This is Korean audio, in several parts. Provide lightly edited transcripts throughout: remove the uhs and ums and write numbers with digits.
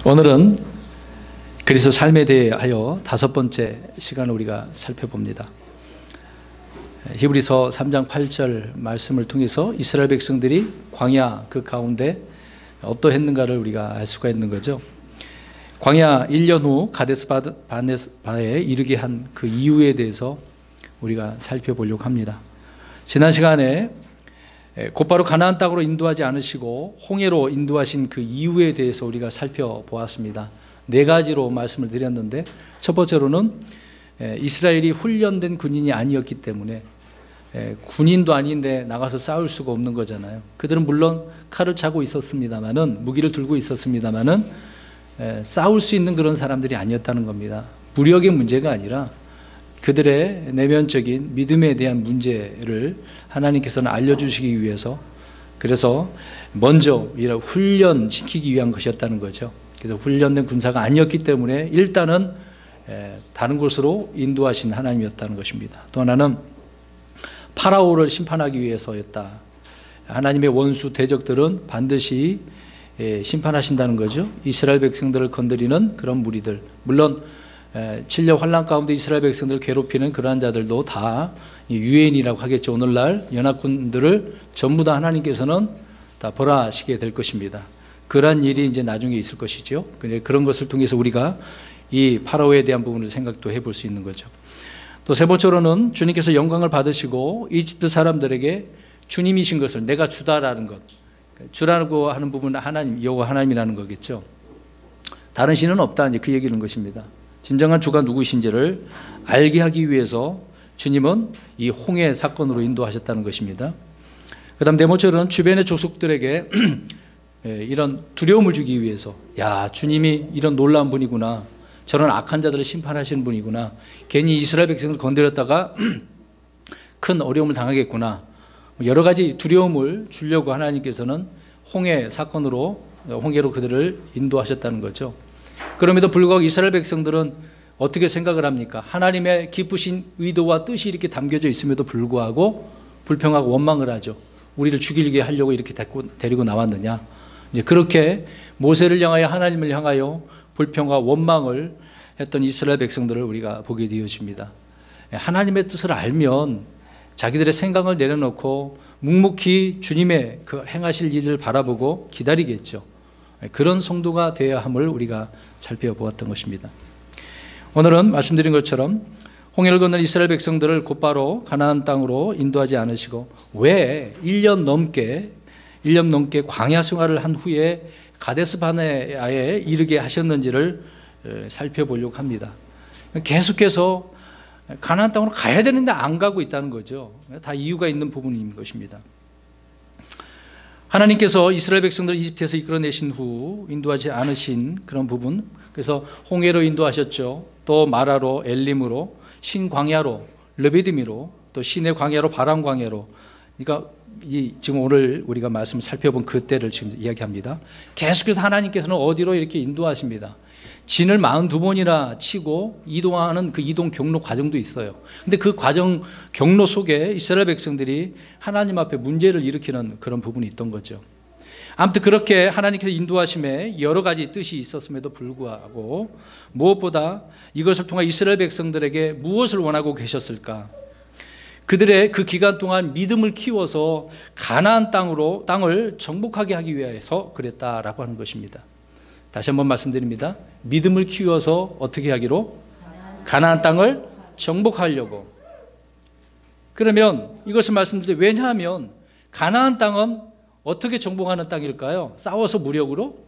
오늘은 그리스도 삶에 대하여 5번째 시간을 우리가 살펴봅니다. 히브리서 3장 8절 말씀을 통해서 이스라엘 백성들이 광야 그 가운데 어떠했는가를 우리가 알 수가 있는 거죠. 광야 1년 후 가데스 바네바에 이르게 한 그 이유에 대해서 우리가 살펴보려고 합니다. 지난 시간에 곧바로 가나안 땅으로 인도하지 않으시고 홍해로 인도하신 그 이유에 대해서 우리가 살펴보았습니다. 4가지로 말씀을 드렸는데, 첫 번째로는 이스라엘이 훈련된 군인이 아니었기 때문에, 군인도 아닌데 나가서 싸울 수가 없는 거잖아요. 그들은 물론 칼을 차고 있었습니다만은, 무기를 들고 있었습니다만은 싸울 수 있는 그런 사람들이 아니었다는 겁니다. 무력의 문제가 아니라 그들의 내면적인 믿음에 대한 문제를 하나님께서는 알려주시기 위해서, 그래서 먼저 이런 훈련시키기 위한 것이었다는 거죠. 그래서 훈련된 군사가 아니었기 때문에 일단은 다른 곳으로 인도하신 하나님이었다는 것입니다. 또 하나는 파라오를 심판하기 위해서였다. 하나님의 원수 대적들은 반드시 심판하신다는 거죠. 이스라엘 백성들을 건드리는 그런 무리들, 물론 7년 환란 가운데 이스라엘 백성들을 괴롭히는 그러한 자들도 다 유엔이라고 하겠죠. 오늘날 연합군들을 전부 다 하나님께서는 다 벌하시게 될 것입니다. 그러한 일이 이제 나중에 있을 것이죠. 그런 것을 통해서 우리가 이 파라오에 대한 부분을 생각도 해볼 수 있는 거죠. 또 세 번째로는 주님께서 영광을 받으시고 이집트 사람들에게 주님이신 것을, 내가 주다라는 것, 주라고 하는 부분은 하나님, 여호와 하나님이라는 거겠죠. 다른 신은 없다, 이제 그 얘기는 것입니다. 진정한 주가 누구신지를 알게 하기 위해서 주님은 이 홍해 사건으로 인도하셨다는 것입니다. 그 다음 네 번째로는 주변의 족속들에게 이런 두려움을 주기 위해서, 야, 주님이 이런 놀라운 분이구나, 저런 악한 자들을 심판하시는 분이구나, 괜히 이스라엘 백성을 건드렸다가 큰 어려움을 당하겠구나, 여러 가지 두려움을 주려고 하나님께서는 홍해 사건으로, 홍해로 그들을 인도하셨다는 거죠. 그럼에도 불구하고 이스라엘 백성들은 어떻게 생각을 합니까? 하나님의 기쁘신 의도와 뜻이 이렇게 담겨져 있음에도 불구하고 불평하고 원망을 하죠. 우리를 죽이게 하려고 이렇게 데리고 나왔느냐. 이제 그렇게 모세를 향하여, 하나님을 향하여 불평과 원망을 했던 이스라엘 백성들을 우리가 보게 되어집니다. 하나님의 뜻을 알면 자기들의 생각을 내려놓고 묵묵히 주님의 그 행하실 일을 바라보고 기다리겠죠. 그런 성도가 되어야 함을 우리가 살펴보았던 것입니다. 오늘은 말씀드린 것처럼 홍해를 건넌 이스라엘 백성들을 곧바로 가나안 땅으로 인도하지 않으시고 왜 1년 넘게 광야 생활을 한 후에 가데스 바네아에 이르게 하셨는지를 살펴보려고 합니다. 계속해서 가나안 땅으로 가야 되는데 안 가고 있다는 거죠. 다 이유가 있는 부분인 것입니다. 하나님께서 이스라엘 백성들을 이집트에서 이끌어내신 후 인도하지 않으신 그런 부분, 그래서 홍해로 인도하셨죠. 또 마라로, 엘림으로, 신광야로, 르비딤으로, 또 신의 광야로, 바람 광야로. 그러니까 지금 오늘 우리가 말씀 살펴본 그 때를 지금 이야기합니다. 계속해서 하나님께서는 어디로 이렇게 인도하십니다. 진을 42번이나 치고 이동하는 그 이동 경로 과정도 있어요. 근데 그 과정 경로 속에 이스라엘 백성들이 하나님 앞에 문제를 일으키는 그런 부분이 있던 거죠. 아무튼 그렇게 하나님께서 인도하심에 여러 가지 뜻이 있었음에도 불구하고 무엇보다 이것을 통해 이스라엘 백성들에게 무엇을 원하고 계셨을까? 그들의 그 기간 동안 믿음을 키워서 가나안 땅을 정복하게 하기 위해서 그랬다라고 하는 것입니다. 다시 한번 말씀드립니다. 믿음을 키워서 어떻게 하기로? 가나안 땅을 정복하려고. 그러면 이것을 말씀드릴 때, 왜냐하면 가나안 땅은 어떻게 정복하는 땅일까요? 싸워서 무력으로?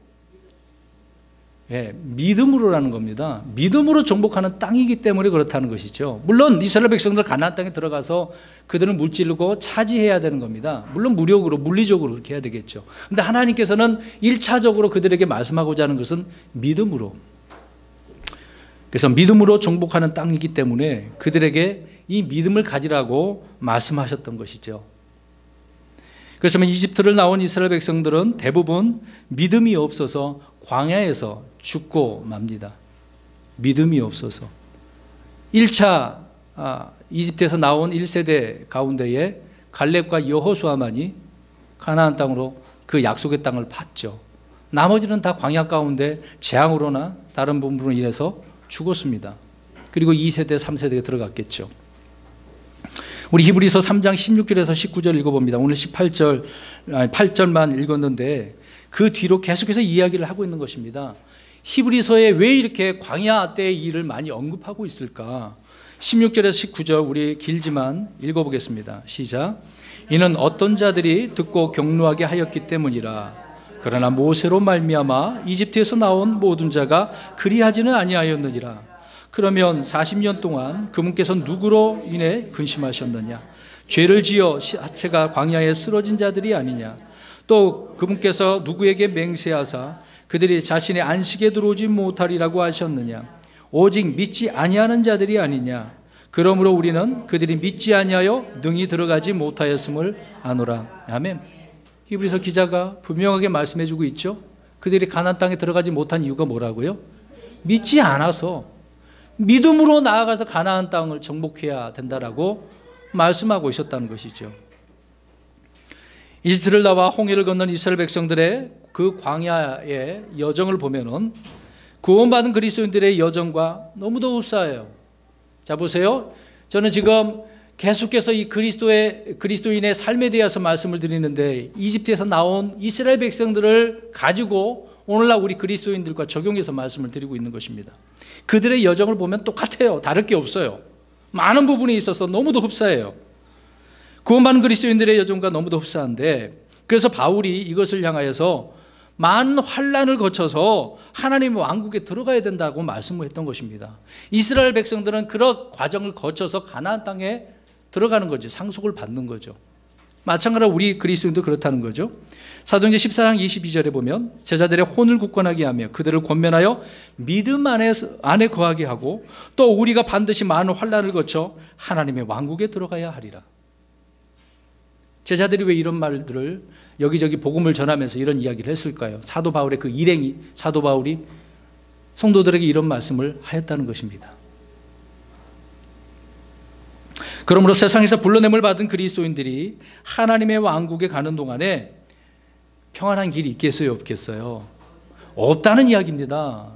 믿음으로라는 겁니다. 믿음으로 정복하는 땅이기 때문에 그렇다는 것이죠. 물론 이스라엘 백성들 가나안 땅에 들어가서 그들은 물질고 차지해야 되는 겁니다. 물론 무력으로, 물리적으로 그렇게 해야 되겠죠. 그런데 하나님께서는 1차적으로 그들에게 말씀하고자 하는 것은 믿음으로. 그래서 믿음으로 정복하는 땅이기 때문에 그들에게 이 믿음을 가지라고 말씀하셨던 것이죠. 그래서 이집트를 나온 이스라엘 백성들은 대부분 믿음이 없어서 광야에서 죽고 맙니다. 믿음이 없어서. 1차 이집트에서 나온 1세대 가운데에 갈렙과 여호수아만이 가나안 땅으로 그 약속의 땅을 받죠. 나머지는 다 광야 가운데 재앙으로나 다른 부분으로 인해서 죽었습니다. 그리고 2세대, 3세대가 들어갔겠죠. 우리 히브리서 3장 16절에서 19절 읽어봅니다. 오늘 8절만 읽었는데 그 뒤로 계속해서 이야기를 하고 있는 것입니다. 히브리서에 왜 이렇게 광야 때의 일을 많이 언급하고 있을까? 16절에서 19절 우리 길지만 읽어보겠습니다. 시작. 이는 어떤 자들이 듣고 경노하게 하였기 때문이라. 그러나 모세로 말미암아 이집트에서 나온 모든 자가 그리하지는 아니하였느니라. 그러면 40년 동안 그분께서 누구로 인해 근심하셨느냐? 죄를 지어 하체가 광야에 쓰러진 자들이 아니냐? 또 그분께서 누구에게 맹세하사 그들이 자신의 안식에 들어오지 못하리라고 하셨느냐? 오직 믿지 아니하는 자들이 아니냐? 그러므로 우리는 그들이 믿지 아니하여 능히 들어가지 못하였음을 아노라. 아멘. 히브리서 기자가 분명하게 말씀해주고 있죠. 그들이 가나안 땅에 들어가지 못한 이유가 뭐라고요? 믿지 않아서, 믿음으로 나아가서 가나안 땅을 정복해야 된다라고 말씀하고 있었다는 것이죠. 이집트를 나와 홍해를 건넌 이스라엘 백성들의 그 광야의 여정을 보면은 구원받은 그리스도인들의 여정과 너무도 흡사해요. 자, 보세요. 저는 지금 계속해서 이 그리스도인의 삶에 대해서 말씀을 드리는데 이집트에서 나온 이스라엘 백성들을 가지고 오늘날 우리 그리스도인들과 적용해서 말씀을 드리고 있는 것입니다. 그들의 여정을 보면 똑같아요. 다를 게 없어요. 많은 부분이 있어서 너무도 흡사해요. 구원받은 그리스도인들의 여정과 너무도 흡사한데, 그래서 바울이 이것을 향하여서 많은 환난을 거쳐서 하나님의 왕국에 들어가야 된다고 말씀을 했던 것입니다. 이스라엘 백성들은 그런 과정을 거쳐서 가나안 땅에 들어가는 거죠. 상속을 받는 거죠. 마찬가지로 우리 그리스도인도 그렇다는 거죠. 사도행전 14장 22절에 보면 제자들의 혼을 굳건하게 하며 그들을 권면하여 믿음 안에 거하게 하고 또 우리가 반드시 많은 환난을 거쳐 하나님의 왕국에 들어가야 하리라. 제자들이 왜 이런 말들을 여기저기 복음을 전하면서 이런 이야기를 했을까요? 사도 바울의 그 일행이, 사도 바울이 성도들에게 이런 말씀을 하였다는 것입니다. 그러므로 세상에서 불러냄을 받은 그리스도인들이 하나님의 왕국에 가는 동안에 평안한 길이 있겠어요, 없겠어요? 없다는 이야기입니다.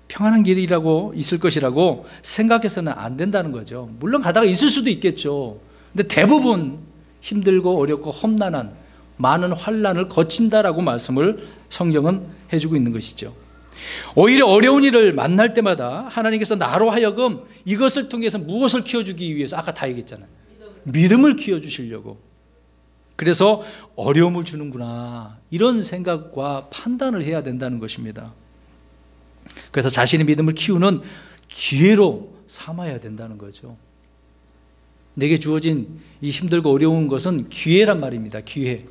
평안한 길이라고 있을 것이라고 생각해서는 안 된다는 거죠. 물론 가다가 있을 수도 있겠죠. 근데 대부분 힘들고 어렵고 험난한 많은 환난을 거친다라고 말씀을 성경은 해주고 있는 것이죠. 오히려 어려운 일을 만날 때마다 하나님께서 나로 하여금 이것을 통해서 무엇을 키워주기 위해서, 아까 다 얘기했잖아요. 믿음을 키워주시려고. 그래서 어려움을 주는구나, 이런 생각과 판단을 해야 된다는 것입니다. 그래서 자신의 믿음을 키우는 기회로 삼아야 된다는 거죠. 내게 주어진 이 힘들고 어려운 것은 기회란 말입니다. 기회.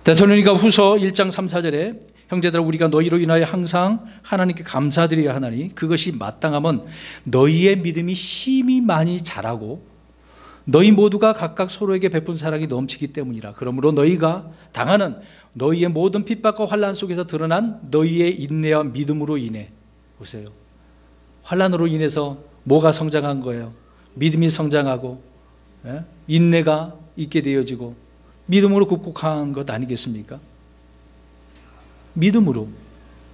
데살로니가 후서 1장 3, 4절에 형제들아 우리가 너희로 인하여 항상 하나님께 감사드려야 하나니 그것이 마땅함은 너희의 믿음이 심히 많이 자라고 너희 모두가 각각 서로에게 베푼 사랑이 넘치기 때문이라. 그러므로 너희가 당하는 너희의 모든 핍박과 환난 속에서 드러난 너희의 인내와 믿음으로 인해, 보세요, 환난으로 인해서 뭐가 성장한 거예요? 믿음이 성장하고 인내가 있게 되어지고 믿음으로 극복한 것 아니겠습니까? 믿음으로.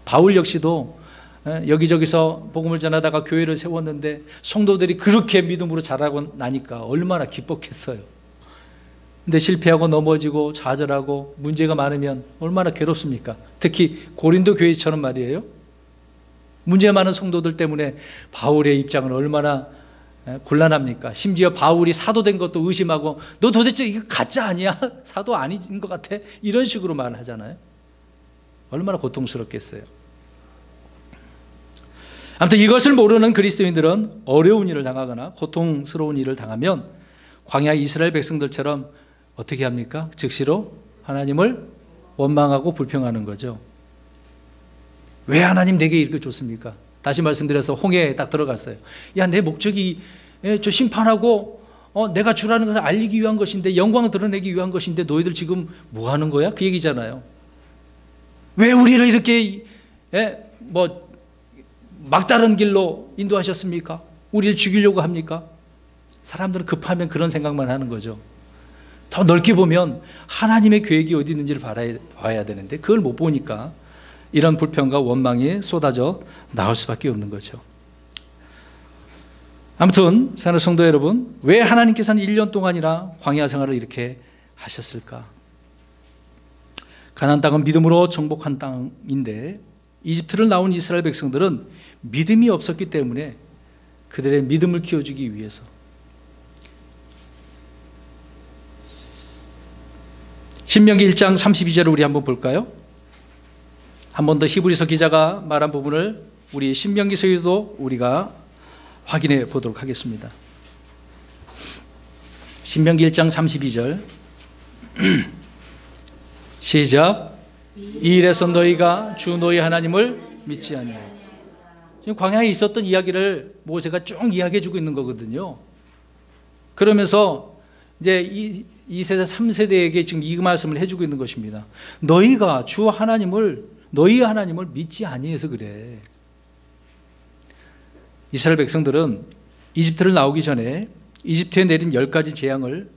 바울 역시도 여기저기서 복음을 전하다가 교회를 세웠는데 성도들이 그렇게 믿음으로 자라고 나니까 얼마나 기뻤겠어요. 근데 실패하고 넘어지고 좌절하고 문제가 많으면 얼마나 괴롭습니까? 특히 고린도 교회처럼 말이에요. 문제 많은 성도들 때문에 바울의 입장은 얼마나 곤란합니까? 심지어 바울이 사도 된 것도 의심하고 너 도대체 이거 가짜 아니야? 사도 아닌 것 같아? 이런 식으로 말하잖아요. 얼마나 고통스럽겠어요. 아무튼 이것을 모르는 그리스도인들은 어려운 일을 당하거나 고통스러운 일을 당하면 광야 이스라엘 백성들처럼 어떻게 합니까? 즉시로 하나님을 원망하고 불평하는 거죠. 왜 하나님 내게 이렇게 줬습니까? 다시 말씀드려서 홍해에 딱 들어갔어요. 야, 내 목적이 저 심판하고 내가 주라는 것을 알리기 위한 것인데, 영광을 드러내기 위한 것인데 너희들 지금 뭐 하는 거야? 그 얘기잖아요. 왜 우리를 이렇게 막다른 길로 인도하셨습니까? 우리를 죽이려고 합니까? 사람들은 급하면 그런 생각만 하는 거죠. 더 넓게 보면 하나님의 계획이 어디 있는지를 봐야 되는데 그걸 못 보니까 이런 불평과 원망이 쏟아져 나올 수밖에 없는 거죠. 아무튼 사랑하는 성도 여러분, 왜 하나님께서는 1년 동안이나 광야 생활을 이렇게 하셨을까? 가나안 땅은 믿음으로 정복한 땅인데 이집트를 나온 이스라엘 백성들은 믿음이 없었기 때문에 그들의 믿음을 키워주기 위해서 신명기 1장 32절을 우리 한번 볼까요? 한 번 더 히브리서 기자가 말한 부분을 우리 신명기서에도 우리가 확인해 보도록 하겠습니다. 신명기 1장 32절 시작. 이 일에서 너희가 주 너희 하나님을 믿지 아니하여. 지금 광야에 있었던 이야기를 모세가 쭉 이야기해 주고 있는 거거든요. 그러면서 이제 2세대 3세대에게 지금 이 말씀을 해주고 있는 것입니다. 너희가 주 하나님을 너희 하나님을 믿지 아니해서 그래. 이스라엘 백성들은 이집트를 나오기 전에 이집트에 내린 10가지 재앙을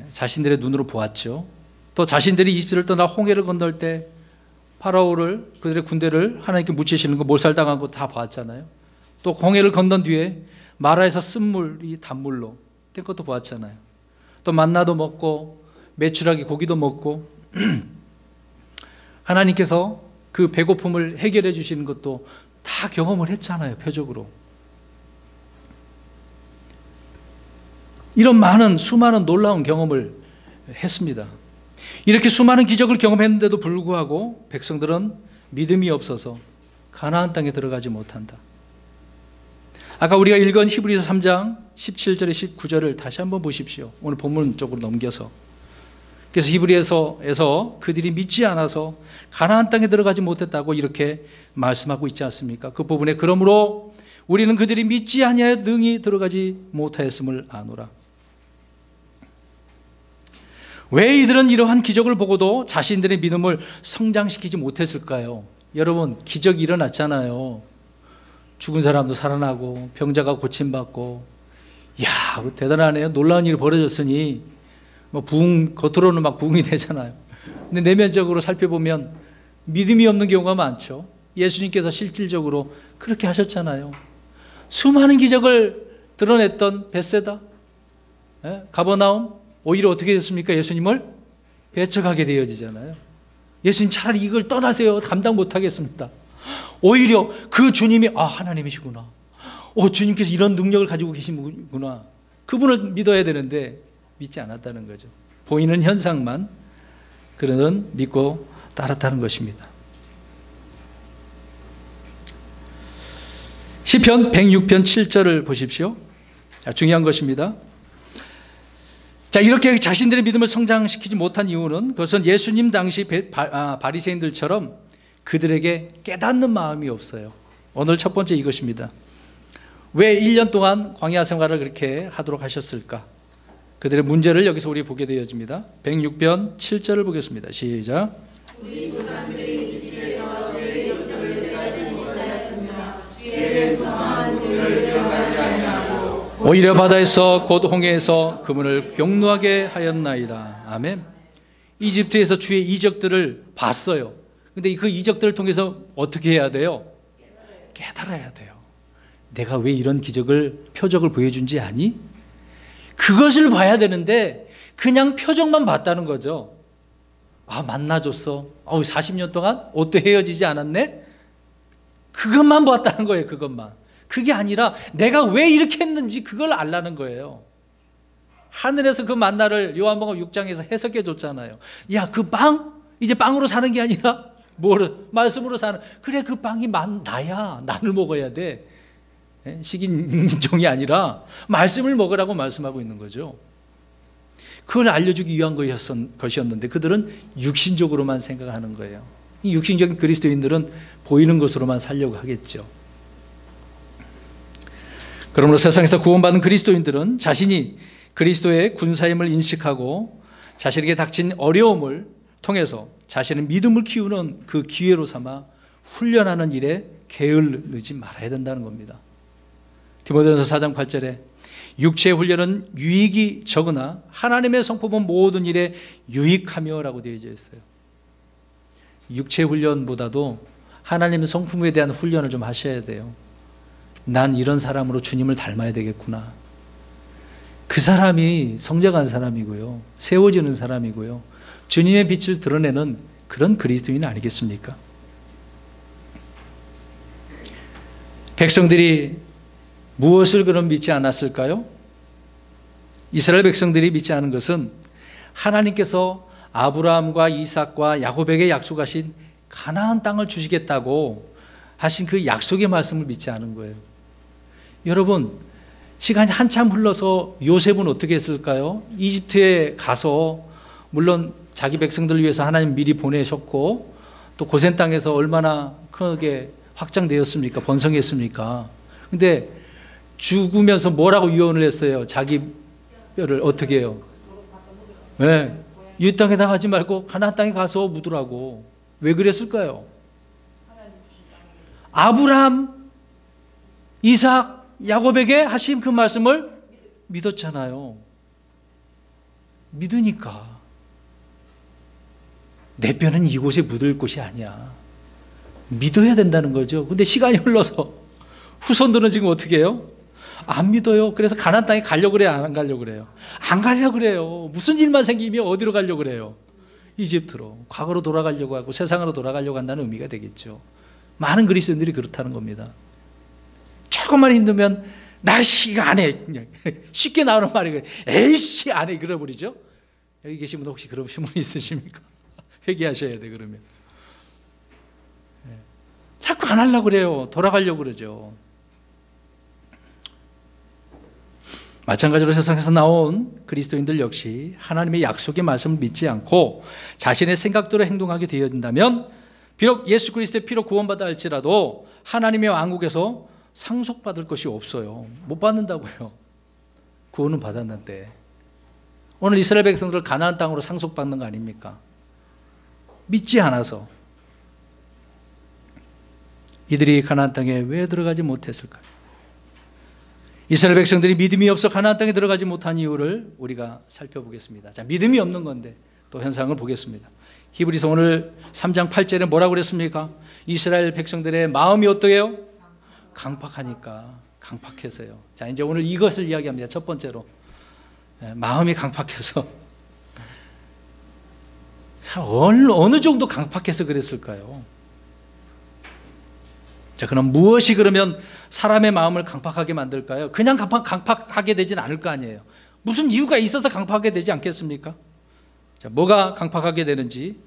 자신들의 눈으로 보았죠. 또 자신들이 이집트를 떠나 홍해를 건널 때 파라오를 그들의 군대를 하나님께 묻히시는 거 몰살당한 거 다 봤잖아요. 또 홍해를 건넌 뒤에 마라에서 쓴물이 단물로 된 것도 보았잖아요. 또 만나도 먹고 메추라기 고기도 먹고 하나님께서 그 배고픔을 해결해 주시는 것도 다 경험을 했잖아요. 표적으로. 이런 수많은 놀라운 경험을 했습니다. 이렇게 수많은 기적을 경험했는데도 불구하고 백성들은 믿음이 없어서 가나안 땅에 들어가지 못한다. 아까 우리가 읽은 히브리서 3장 17절에 19절을 다시 한번 보십시오. 오늘 본문 쪽으로 넘겨서. 그래서 히브리서에서 그들이 믿지 않아서 가나안 땅에 들어가지 못했다고 이렇게 말씀하고 있지 않습니까? 그 부분에 그러므로 우리는 그들이 믿지 아니하여 능히 들어가지 못하였음을 아노라. 왜 이들은 이러한 기적을 보고도 자신들의 믿음을 성장시키지 못했을까요? 여러분, 기적이 일어났잖아요. 죽은 사람도 살아나고 병자가 고침받고, 이야, 대단하네요. 놀라운 일이 벌어졌으니 겉으로는 막 부흥이 되잖아요. 근데 내면적으로 살펴보면 믿음이 없는 경우가 많죠. 예수님께서 실질적으로 그렇게 하셨잖아요. 수많은 기적을 드러냈던 벳세다, 가버나움, 오히려 어떻게 됐습니까? 예수님을 배척하게 되어지잖아요. 예수님 차라리 이걸 떠나세요. 감당 못하겠습니다. 오히려 그 주님이 하나님이시구나. 주님께서 이런 능력을 가지고 계시구나. 그분을 믿어야 되는데 믿지 않았다는 거죠. 보이는 현상만 그들은 믿고 따랐다는 것입니다. 시편 106편 7절을 보십시오. 중요한 것입니다. 자, 이렇게 자신들의 믿음을 성장시키지 못한 이유는 그것은 예수님 당시 바리새인들처럼 그들에게 깨닫는 마음이 없어요. 오늘 첫 번째 이것입니다. 왜 1년 동안 광야 생활을 그렇게 하도록 하셨을까? 그들의 문제를 여기서 우리 보게 되어집니다. 106편 7절을 보겠습니다. 시작. 우리 조상들이 이집트에서 죄의 역정을 내려가지 못하였으며 죄를 범한 그를 기억하지 아니하고 오히려 바다에서 곧 홍해에서 그분을 경노하게 하였나이다. 아멘. 이집트에서 주의 이적들을 봤어요. 근데 그 이적들을 통해서 어떻게 해야 돼요? 깨달아야 돼요. 내가 왜 이런 표적을 보여준지 아니? 그것을 봐야 되는데 그냥 표적만 봤다는 거죠. 만나줬어. 40년 동안 옷도 헤어지지 않았네? 그것만 봤다는 거예요. 그것만. 그게 아니라 내가 왜 이렇게 했는지 그걸 알라는 거예요. 하늘에서 그 만나를 요한복음 6장에서 해석해 줬잖아요. 야, 그 빵? 이제 빵으로 사는 게 아니라 말씀으로 사는. 그래, 그 빵이 나야. 나를 먹어야 돼. 식인종이 아니라 말씀을 먹으라고 말씀하고 있는 거죠. 그걸 알려주기 위한 것이었는데 그들은 육신적으로만 생각하는 거예요. 이 육신적인 그리스도인들은 보이는 것으로만 살려고 하겠죠. 그러므로 세상에서 구원받은 그리스도인들은 자신이 그리스도의 군사임을 인식하고 자신에게 닥친 어려움을 통해서 자신의 믿음을 키우는 그 기회로 삼아 훈련하는 일에 게을르지 말아야 된다는 겁니다. 디모데전서 4장 8절에 육체의 훈련은 유익이 적으나 하나님의 성품은 모든 일에 유익하며라고 되어 있어요. 육체 훈련보다도 하나님의 성품에 대한 훈련을 좀 하셔야 돼요. 난 이런 사람으로 주님을 닮아야 되겠구나. 그 사람이 성장한 사람이고요, 세워지는 사람이고요, 주님의 빛을 드러내는 그런 그리스도인 아니겠습니까? 백성들이 무엇을 그럼 믿지 않았을까요? 이스라엘 백성들이 믿지 않은 것은 하나님께서 아브라함과 이삭과 야곱에게 약속하신 가나안 땅을 주시겠다고 하신 그 약속의 말씀을 믿지 않은 거예요. 여러분, 시간이 한참 흘러서 요셉은 어떻게 했을까요? 이집트에 가서 물론 자기 백성들을 위해서 하나님 미리 보내셨고 또 고센 땅에서 얼마나 크게 확장되었습니까? 번성했습니까? 근데 죽으면서 뭐라고 유언을 했어요? 자기 뼈를 어떻게 해요? 네. 이 땅에다 하지 말고 가나안 땅에 가서 묻으라고. 왜 그랬을까요? 아브라함, 이삭, 야곱에게 하신 그 말씀을 믿었잖아요. 믿으니까. 내 뼈는 이곳에 묻을 곳이 아니야. 믿어야 된다는 거죠. 근데 시간이 흘러서 후손들은 지금 어떻게 해요? 안 믿어요. 그래서 가나안 땅에 가려고 그래요? 안 가려고 그래요? 안 가려고 그래요. 무슨 일만 생기면 어디로 가려고 그래요? 이집트로. 과거로 돌아가려고 하고 세상으로 돌아가려고 한다는 의미가 되겠죠. 많은 그리스도인들이 그렇다는 겁니다. 조금만 힘들면 나씨 안 해. 쉽게 나오는 말이 그래. 에이씨 안 해. 그래버리죠. 여기 계신 분 혹시 그런 분 있으십니까? 회개하셔야 돼. 그러면 자꾸 안 하려고 그래요. 돌아가려고 그러죠. 마찬가지로 세상에서 나온 그리스도인들 역시 하나님의 약속의 말씀을 믿지 않고 자신의 생각대로 행동하게 되어진다면 비록 예수 그리스도의 피로 구원받아 할지라도 하나님의 왕국에서 상속받을 것이 없어요. 못 받는다고요. 구원은 받았는데. 오늘 이스라엘 백성들을 가나안 땅으로 상속받는 거 아닙니까? 믿지 않아서. 이들이 가나안 땅에 왜 들어가지 못했을까요? 이스라엘 백성들이 믿음이 없어 가나안 땅에 들어가지 못한 이유를 우리가 살펴보겠습니다. 자, 믿음이 없는 건데 또 현상을 보겠습니다. 히브리서 오늘 3장 8절에 뭐라고 그랬습니까? 이스라엘 백성들의 마음이 어떠해요? 강팍하니까. 강팍해서요. 자, 이제 오늘 이것을 이야기합니다. 첫 번째로 마음이 강팍해서. 어느 정도 강팍해서 그랬을까요? 자, 그럼 무엇이 그러면 사람의 마음을 강팍하게 만들까요? 그냥 강팍하게 되진 않을 거 아니에요. 무슨 이유가 있어서 강팍하게 되지 않겠습니까? 자, 뭐가 강팍하게 되는지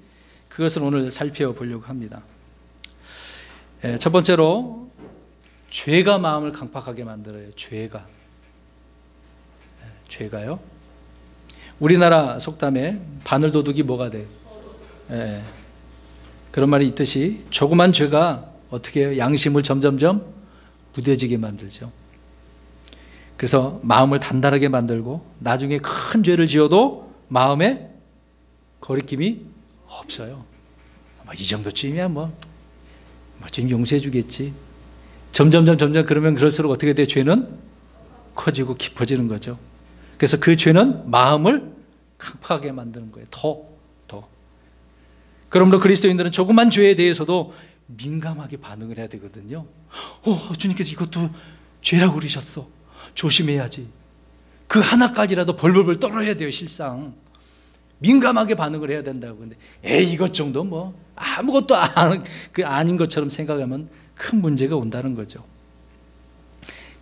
그것을 오늘 살펴보려고 합니다. 첫 번째로 죄가 마음을 강팍하게 만들어요. 죄가요. 우리나라 속담에 바늘도둑이 뭐가 돼? 그런 말이 있듯이 조그만 죄가 어떻게 해요? 양심을 점점점 무뎌지게 만들죠. 그래서 마음을 단단하게 만들고 나중에 큰 죄를 지어도 마음에 거리낌이 없어요. 이 정도쯤이야 지금 용서해 주겠지. 점점 그러면 그럴수록 어떻게 돼? 죄는 커지고 깊어지는 거죠. 그래서 그 죄는 마음을 강팍하게 만드는 거예요. 더. 그러므로 그리스도인들은 조그만 죄에 대해서도 민감하게 반응을 해야 되거든요. 주님께서 이것도 죄라고 그러셨어. 조심해야지. 그 하나까지라도 벌벌벌 떨어야 돼요. 실상 민감하게 반응을 해야 된다고. 근데 이것 정도 아무것도 아닌 것처럼 생각하면 큰 문제가 온다는 거죠.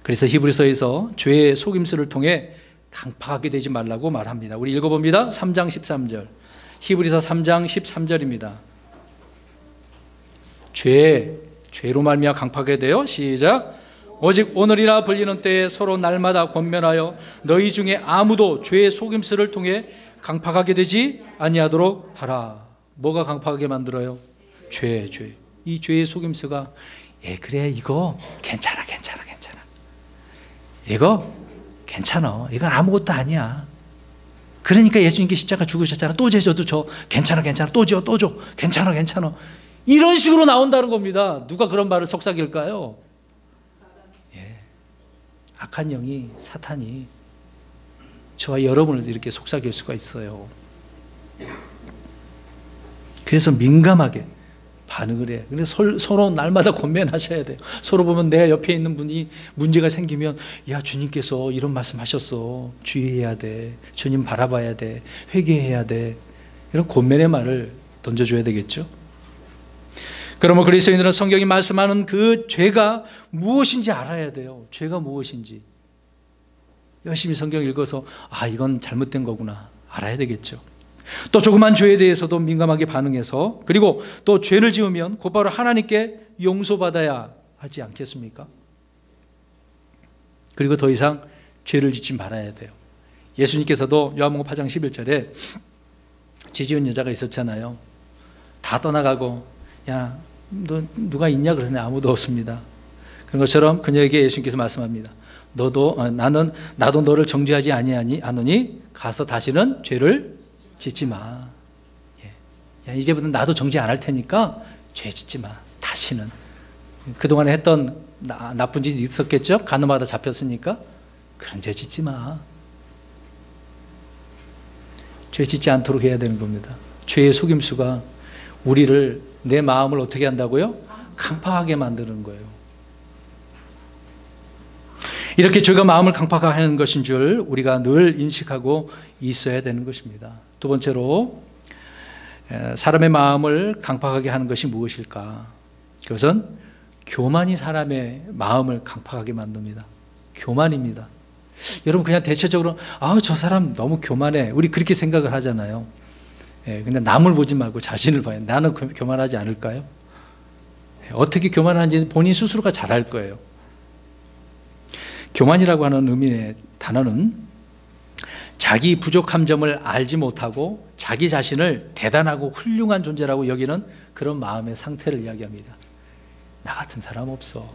그래서 히브리서에서 죄의 속임수를 통해 강팍하게 되지 말라고 말합니다. 우리 읽어봅니다. 3장 13절. 히브리서 3장 13절입니다. 죄로 말미암아 강팍하게 되어 시작. 오직 오늘이라 불리는 때에 서로 날마다 권면하여 너희 중에 아무도 죄의 속임수를 통해 강팍하게 되지 아니하도록 하라. 뭐가 강팍하게 만들어요? 죄. 이 죄의 속임수가 그래 이거 괜찮아. 이거 괜찮아. 이건 아무것도 아니야. 그러니까 예수님께 십자가 죽으셨잖아. 또 죄져도 줘. 괜찮아. 또 줘. 괜찮아. 이런 식으로 나온다는 겁니다. 누가 그런 말을 속삭일까요? 악한 영이, 사탄이 저와 여러분을 이렇게 속삭일 수가 있어요. 그래서 민감하게 반응을 해요. 근데 서로 날마다 권면하셔야 돼요. 서로 보면 내가 옆에 있는 분이 문제가 생기면, 야, 주님께서 이런 말씀 하셨어. 주의해야 돼. 주님 바라봐야 돼. 회개해야 돼. 이런 권면의 말을 던져줘야 되겠죠. 그러면 그리스도인들은 성경이 말씀하는 그 죄가 무엇인지 알아야 돼요. 죄가 무엇인지. 열심히 성경 읽어서 이건 잘못된 거구나 알아야 되겠죠. 또 조그만 죄에 대해서도 민감하게 반응해서, 그리고 또 죄를 지으면 곧바로 하나님께 용서받아야 하지 않겠습니까? 그리고 더 이상 죄를 짓지 말아야 돼요. 예수님께서도 요한복음 8장 11절에 죄 지은 여자가 있었잖아요. 다 떠나가고, 야, 너 누가 있냐? 그러더니 아무도 없습니다. 그런 것처럼 그녀에게 예수님께서 말씀합니다. 나도 너를 정죄하지 아니하니 가서 다시는 죄를 짓지 마. 야, 이제부터 나도 정죄 안 할 테니까 죄 짓지 마. 다시는. 그동안에 했던 나쁜 짓이 있었겠죠? 가늠하다 잡혔으니까. 그런 죄 짓지 마. 죄 짓지 않도록 해야 되는 겁니다. 죄의 속임수가 우리를, 내 마음을 어떻게 한다고요? 강팍하게 만드는 거예요. 이렇게 죄가 마음을 강팍하게 하는 것인 줄 우리가 늘 인식하고 있어야 되는 것입니다. 두 번째로, 사람의 마음을 강팍하게 하는 것이 무엇일까? 그것은 교만이 사람의 마음을 강팍하게 만듭니다. 교만입니다. 여러분, 그냥 대체적으로 저 사람 너무 교만해, 우리 그렇게 생각을 하잖아요. 근데 남을 보지 말고 자신을 봐요. 나는 교만하지 않을까요? 어떻게 교만한지 본인 스스로가 잘 알 거예요. 교만이라고 하는 의미의 단어는 자기 부족한 점을 알지 못하고 자기 자신을 대단하고 훌륭한 존재라고 여기는 그런 마음의 상태를 이야기합니다. 나 같은 사람 없어.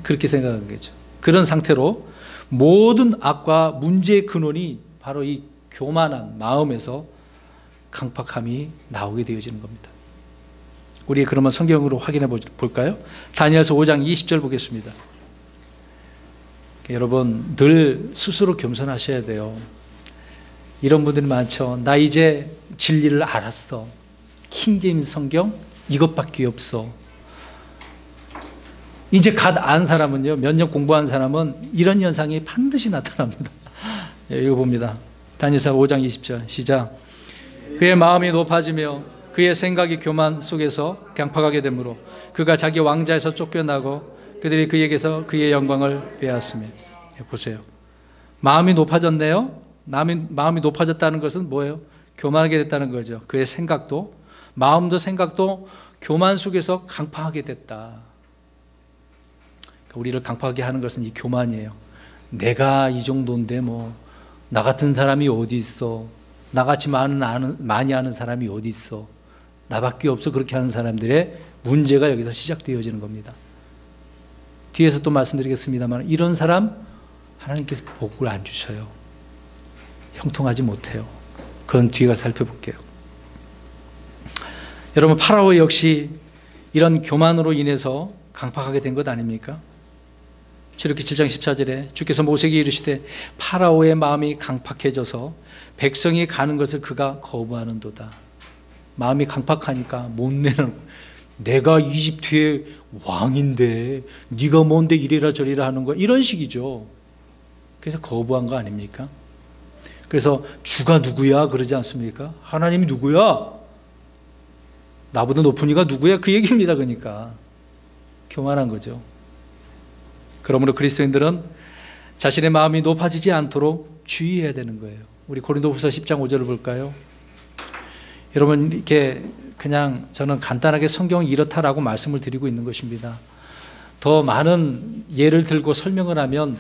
그렇게 생각하는 거죠. 그런 상태로 모든 악과 문제의 근원이 바로 이 교만한 마음에서 강팍함이 나오게 되어지는 겁니다. 우리 그러면 성경으로 확인해 볼까요? 다니엘서 5장 20절 보겠습니다. 여러분, 늘 스스로 겸손하셔야 돼요. 이런 분들이 많죠. 나 이제 진리를 알았어. 킹제임스 성경 이것밖에 없어. 이제 갓 안 사람은요, 몇 년 공부한 사람은 이런 현상이 반드시 나타납니다. 읽어봅니다. 다니엘서 5장 20절 시작. 그의 마음이 높아지며 그의 생각이 교만 속에서 강팍하게 되므로 그가 자기 왕자에서 쫓겨나고 그들이 그에게서 그의 영광을 빼앗으며. 보세요. 마음이 높아졌네요. 마음이 높아졌다는 것은 뭐예요? 교만하게 됐다는 거죠. 그의 생각도, 마음도 생각도 교만 속에서 강팍하게 됐다. 우리를 강팍하게 하는 것은 이 교만이에요. 내가 이 정도인데 나 같은 사람이 어디 있어? 나같이 많이 아는 사람이 어디 있어? 나밖에 없어. 그렇게 하는 사람들의 문제가 여기서 시작되어지는 겁니다. 뒤에서 또 말씀드리겠습니다만, 이런 사람 하나님께서 복을 안 주셔요. 형통하지 못해요. 그건 뒤에 살펴볼게요. 여러분, 파라오 역시 이런 교만으로 인해서 강팍하게 된 것 아닙니까? 출애굽기 7장 14절에 주께서 모세에게 이르시되 파라오의 마음이 강팍해져서 백성이 가는 것을 그가 거부하는도다. 마음이 강팍하니까 못 내는, 내가 이집트의 왕인데 네가 뭔데 이래라 저래라 하는 거야, 이런 식이죠. 그래서 거부한 거 아닙니까? 그래서 주가 누구야 그러지 않습니까? 하나님이 누구야? 나보다 높은 이가 누구야? 그 얘기입니다. 그러니까 교만한 거죠. 그러므로 그리스도인들은 자신의 마음이 높아지지 않도록 주의해야 되는 거예요. 우리 고린도후서 10장 5절을 볼까요? 여러분, 이렇게 그냥 저는 간단하게 성경이 이렇다라고 말씀을 드리고 있는 것입니다. 더 많은 예를 들고 설명을 하면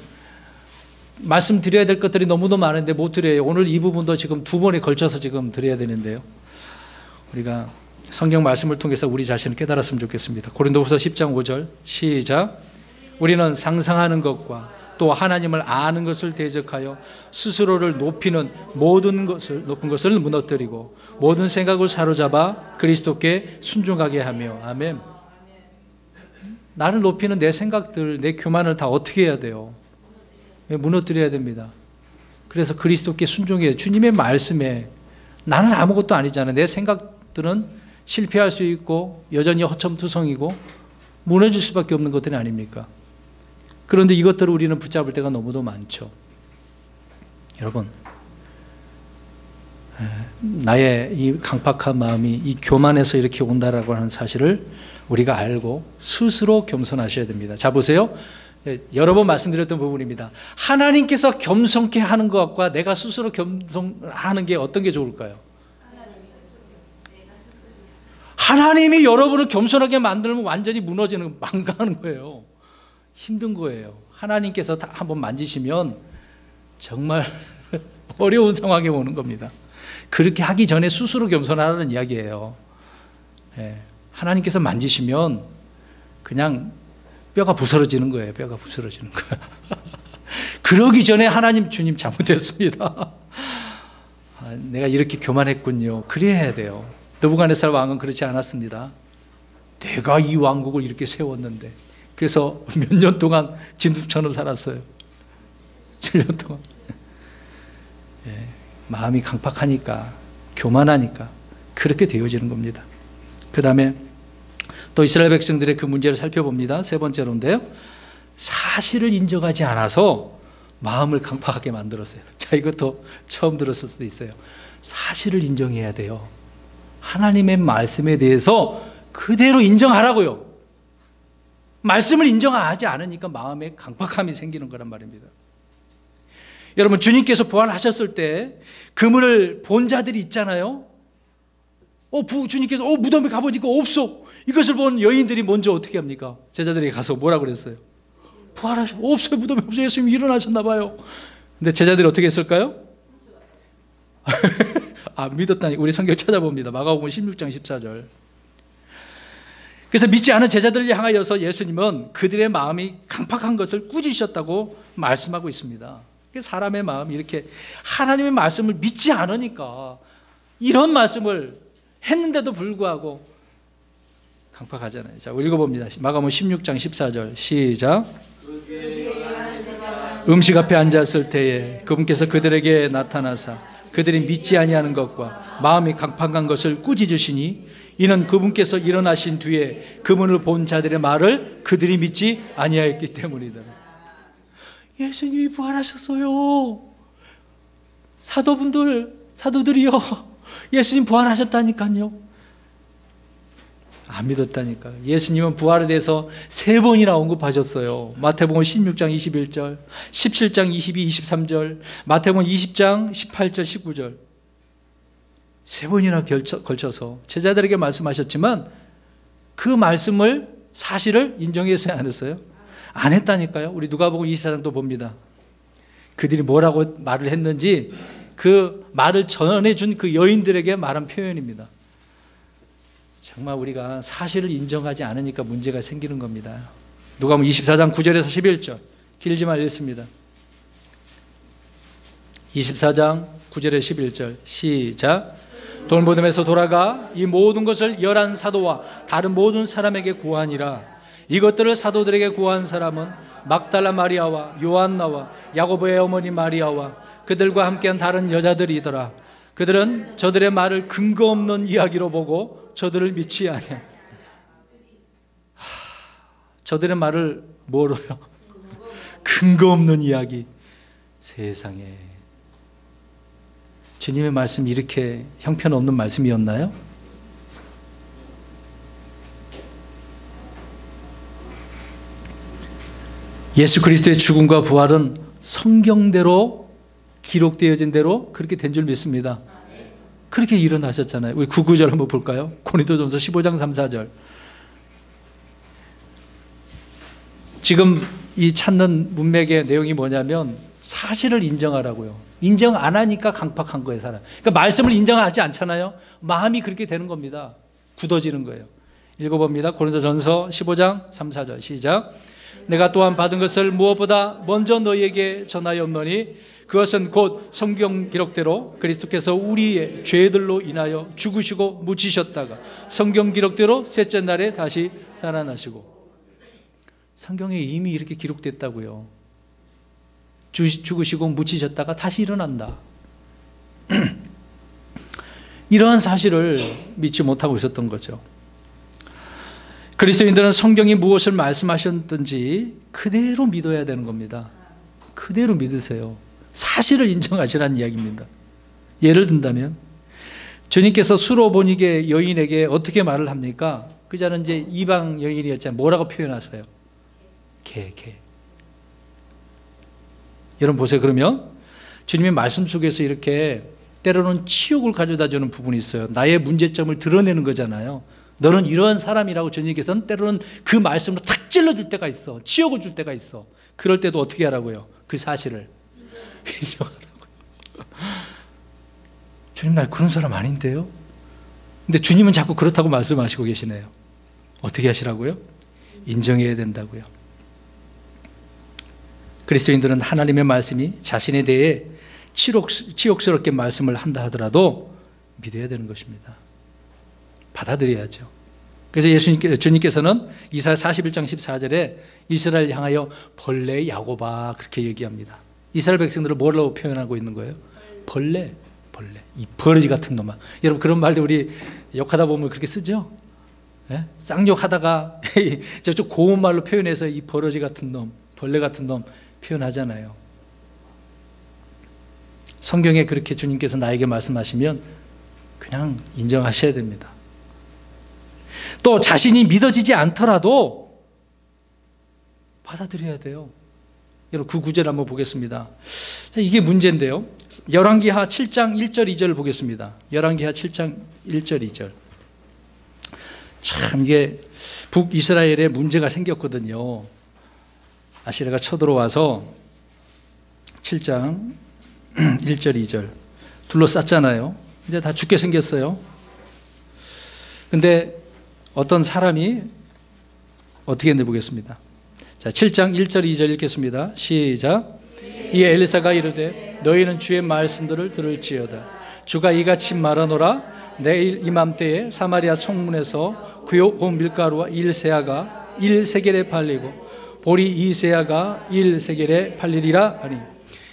말씀드려야 될 것들이 너무도 많은데 못 드려요. 오늘 이 부분도 지금 두 번에 걸쳐서 지금 드려야 되는데요. 우리가 성경 말씀을 통해서 우리 자신을 깨달았으면 좋겠습니다. 고린도후서 10장 5절 시작. 우리는 상상하는 것과 또 하나님을 아는 것을 대적하여 스스로를 높은 것을 무너뜨리고 모든 생각을 사로잡아 그리스도께 순종하게 하며. 아멘. 나를 높이는 내 생각들, 내 교만을 다 어떻게 해야 돼요? 무너뜨려야 됩니다. 그래서 그리스도께 순종해야 주님의 말씀에 나는 아무것도 아니잖아요. 내 생각들은 실패할 수 있고 여전히 허첨투성이고 무너질 수밖에 없는 것들이 아닙니까? 그런데 이것들을 우리는 붙잡을 때가 너무도 많죠. 여러분, 나의 이 강팍한 마음이 이 교만에서 이렇게 온다라고 하는 사실을 우리가 알고 스스로 겸손하셔야 됩니다. 자, 보세요. 여러 번 말씀드렸던 부분입니다. 하나님께서 겸손케 하는 것과 내가 스스로 겸손하는 게 어떤 게 좋을까요? 하나님이 여러분을 겸손하게 만들면 완전히 무너지는, 망가는 거예요. 힘든 거예요. 하나님께서 다 한번 만지시면 정말 어려운 상황에 오는 겁니다. 그렇게 하기 전에 스스로 겸손하라는 이야기예요. 하나님께서 만지시면 그냥 뼈가 부스러지는 거예요. 뼈가 부스러지는 거예요. 그러기 전에 하나님, 주님 잘못했습니다. 내가 이렇게 교만했군요. 그래야 해야 돼요. 느부갓네살 왕은 그렇지 않았습니다. 내가 이 왕국을 이렇게 세웠는데, 그래서 몇 년 동안 진두처럼 살았어요. 7년 동안. 마음이 강팍하니까, 교만하니까 그렇게 되어지는 겁니다. 그 다음에 또 이스라엘 백성들의 그 문제를 살펴봅니다. 세 번째로인데요, 사실을 인정하지 않아서 마음을 강팍하게 만들었어요. 자, 이것도 처음 들었을 수도 있어요. 사실을 인정해야 돼요. 하나님의 말씀에 대해서 그대로 인정하라고요. 말씀을 인정하지 않으니까 마음에 강팍함이 생기는 거란 말입니다. 여러분, 주님께서 부활하셨을 때 그물을 본 자들이 있잖아요. 주님께서 무덤에 가보니까 없어. 이것을 본 여인들이 먼저 어떻게 합니까? 제자들에게 가서 뭐라고 그랬어요? 없어요. 무덤에 없어요. 예수님이 일어나셨나 봐요. 근데 제자들이 어떻게 했을까요? 믿었다니. 우리 성경 찾아봅니다. 마가복음 16장 14절. 그래서 믿지 않은 제자들을 향하여서 예수님은 그들의 마음이 강팍한 것을 꾸짖으셨다고 말씀하고 있습니다. 사람의 마음이 이렇게 하나님의 말씀을 믿지 않으니까 이런 말씀을 했는데도 불구하고 강팍하잖아요. 자, 읽어봅니다. 마가복음 16장 14절 시작. 음식 앞에 앉았을 때에 그분께서 그들에게 나타나사 그들이 믿지 아니하는 것과 마음이 강팍한 것을 꾸짖으시니 이는 그분께서 일어나신 뒤에 그분을 본 자들의 말을 그들이 믿지 아니하였기 때문이더라. 예수님이 부활하셨어요. 사도들이요, 예수님 부활하셨다니까요. 안 믿었다니까요. 예수님은 부활에 대해서 3번이나 언급하셨어요. 마태복음 16장 21절, 17장 22, 23절, 마태복음 20장 18절, 19절 3번이나 걸쳐서 제자들에게 말씀하셨지만 그 말씀을, 사실을 인정했어요, 안 했어요? 안 했다니까요. 우리 누가복음 24장도 봅니다. 그들이 뭐라고 말을 했는지 그 말을 전해준 그 여인들에게 말한 표현입니다. 정말 우리가 사실을 인정하지 않으니까 문제가 생기는 겁니다. 누가복음 24장 9절에서 11절 길지만 읽습니다. 24장 9절에 11절 시작. 돌무덤에서 돌아가 이 모든 것을 11 사도와 다른 모든 사람에게 고하니라. 이것들을 사도들에게 고한 사람은 막달라 마리아와 요한나와 야고보의 어머니 마리아와 그들과 함께한 다른 여자들이더라. 그들은 저들의 말을 근거 없는 이야기로 보고 저들을 믿지 아니하. 저들의 말을 뭐로요? 근거 없는 이야기. 세상에, 주님의 말씀이 이렇게 형편없는 말씀이었나요? 예수 그리스도의 죽음과 부활은 성경대로 기록되어진 대로 그렇게 된 줄 믿습니다. 그렇게 일어나셨잖아요. 우리 9, 9절 한번 볼까요? 고린도전서 15장 3, 4절. 지금 이 찾는 문맥의 내용이 뭐냐면 사실을 인정하라고요. 인정 안 하니까 강팍한 거예요, 사람. 그러니까 말씀을 인정하지 않잖아요. 마음이 그렇게 되는 겁니다. 굳어지는 거예요. 읽어봅니다. 고린도전서 15장 3, 4절 시작. 내가 또한 받은 것을 무엇보다 먼저 너희에게 전하였노니 그것은 곧 성경 기록대로 그리스도께서 우리의 죄들로 인하여 죽으시고 묻히셨다가 성경 기록대로 셋째 날에 다시 살아나시고. 성경에 이미 이렇게 기록됐다고요. 죽으시고 묻히셨다가 다시 일어난다. 이러한 사실을 믿지 못하고 있었던 거죠. 그리스도인들은 성경이 무엇을 말씀하셨든지 그대로 믿어야 되는 겁니다. 그대로 믿으세요. 사실을 인정하시라는 이야기입니다. 예를 든다면 주님께서 수로보니게 여인에게 어떻게 말을 합니까? 그 자는 이제 이방 여인이었잖아요. 뭐라고 표현하세요? 개. 여러분 보세요. 그러면 주님의 말씀 속에서 이렇게 때로는 치욕을 가져다 주는 부분이 있어요. 나의 문제점을 드러내는 거잖아요. 너는 이러한 사람이라고 주님께서는 때로는 그 말씀으로 탁 찔러줄 때가 있어. 치욕을 줄 때가 있어. 그럴 때도 어떻게 하라고요? 그 사실을 인정하라고요. 주님, 나 그런 사람 아닌데요? 근데 주님은 자꾸 그렇다고 말씀하시고 계시네요. 어떻게 하시라고요? 인정해야 된다고요. 그리스도인들은 하나님의 말씀이 자신에 대해 치욕스럽게 말씀을 한다 하더라도 믿어야 되는 것입니다. 받아들여야죠. 그래서 주님께서는 이사야 41장 14절에 이스라엘 향하여 벌레 야곱아 그렇게 얘기합니다. 이스라엘 백성들을 뭐라고 표현하고 있는 거예요? 벌레. 이 버러지 같은 놈아. 여러분 그런 말도 우리 욕하다 보면 그렇게 쓰죠? 네? 쌍욕하다가 좀 고운 말로 표현해서 이 버러지 같은 놈, 벌레 같은 놈 표현하잖아요. 성경에 그렇게 주님께서 나에게 말씀하시면 그냥 인정하셔야 됩니다. 또 자신이 믿어지지 않더라도 받아들여야 돼요. 여러분 그 구절 한번 보겠습니다. 이게 문제인데요. 열왕기하 7장 1절 2절 보겠습니다. 열왕기하 7장 1절 2절. 참 이게 북이스라엘에 문제가 생겼거든요. 아시리아가 쳐들어와서 7장 1절 2절 둘러쌌잖아요. 이제 다 죽게 생겼어요. 근데 어떤 사람이 어떻게 했는지 보겠습니다. 자, 7장 1절 2절 읽겠습니다. 시작. 이에 엘리사가 이르되 너희는 주의 말씀들을 들을지어다. 주가 이같이 말하노라. 내일 이맘때에 사마리아 성문에서 구욕 온 밀가루와 1세아가 1세겔에 팔리고 보리 2세아가 1세겔에 팔리리라 하니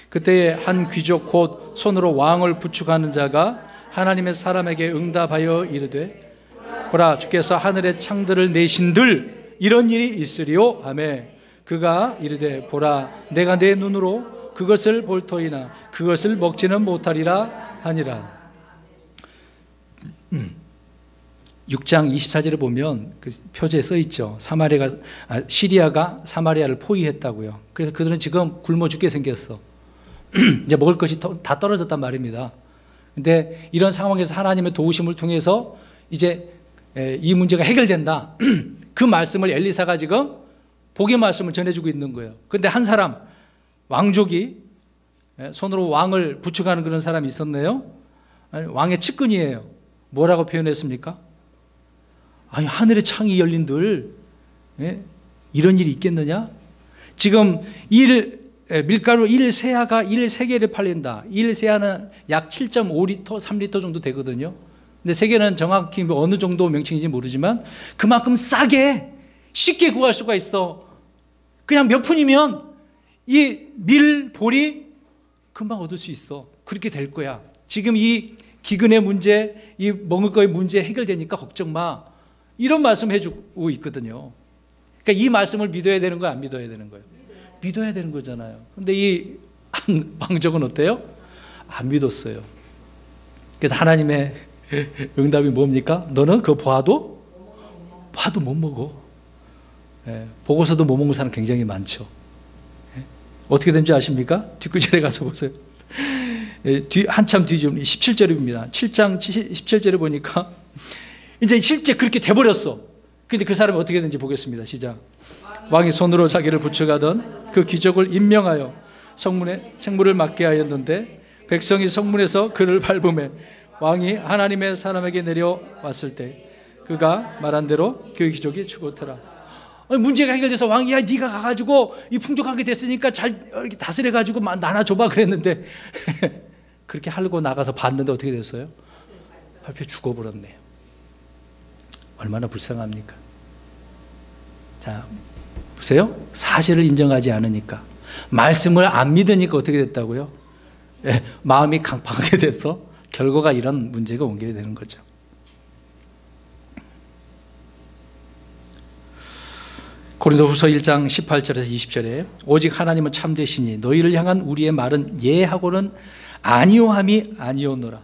그때에 한 귀족 곧 손으로 왕을 부축하는 자가 하나님의 사람에게 응답하여 이르되 보라 주께서 하늘의 창들을 내신들 이런 일이 있으리요 하매 그가 이르되 보라 내가 내 눈으로 그것을 볼 터이나 그것을 먹지는 못하리라 하니라. 6장 24절에 보면 그 표제에 써 있죠. 시리아가 사마리아를 포위했다고요. 그래서 그들은 지금 굶어 죽게 생겼어. 이제 먹을 것이 다 떨어졌단 말입니다. 근데 이런 상황에서 하나님의 도우심을 통해서 이제 이 문제가 해결된다. 그 말씀을 엘리사가 지금 복의 말씀을 전해주고 있는 거예요. 그런데 한 사람 왕족이 손으로 왕을 부축하는 그런 사람이 있었네요. 왕의 측근이에요. 뭐라고 표현했습니까? 아니 하늘의 창이 열린들 이런 일이 있겠느냐? 지금 밀가루 1세아가 1세겔에 팔린다. 1세아는 약 7.5리터, 3리터 정도 되거든요. 근데 세겔은 정확히 어느 정도 명칭인지 모르지만 그만큼 싸게 쉽게 구할 수가 있어. 그냥 몇 푼이면 이 밀볼이 금방 얻을 수 있어. 그렇게 될 거야. 지금 이 기근의 문제, 이 먹을 거의 문제 해결되니까 걱정 마. 이런 말씀 해주고 있거든요. 그러니까 이 말씀을 믿어야 되는 거야, 안 믿어야 되는 거예요? 믿어야 되는 거잖아요. 근데 이 왕족은 어때요? 안 믿었어요. 그래서 하나님의 응답이 뭡니까? 너는 그거 봐도 못 먹어. 보고서도 못 먹는 사람 굉장히 많죠. 어떻게 된지 아십니까? 뒷구절에 가서 보세요. 한참 뒤좀 17절입니다. 7장 17절에 보니까 이제 실제 그렇게 돼버렸어. 근데 그 사람이 어떻게 되는지 보겠습니다. 시작. 왕이 손으로 자기를 부축하던 그 귀족을 임명하여 성문에 책무를 맡게 하였는데 백성이 성문에서 그를 밟음에 왕이 하나님의 사람에게 내려왔을 때 그가 말한 대로 그 귀족이 죽었더라. 문제가 해결돼서 왕이 야 네가 가가지고 이 풍족하게 됐으니까 잘 이렇게 다스려가지고 나눠줘봐 그랬는데 그렇게 하려고 나가서 봤는데 어떻게 됐어요? 발표 죽어버렸네요. 얼마나 불쌍합니까? 자 보세요. 사실을 인정하지 않으니까 말씀을 안 믿으니까 어떻게 됐다고요? 예, 마음이 강팍하게 돼서 결과가 이런 문제가 옮게 되는 거죠. 고린도후서 1장 18절에서 20절에 오직 하나님은 참되시니 너희를 향한 우리의 말은 예하고는 아니오함이 아니오노라.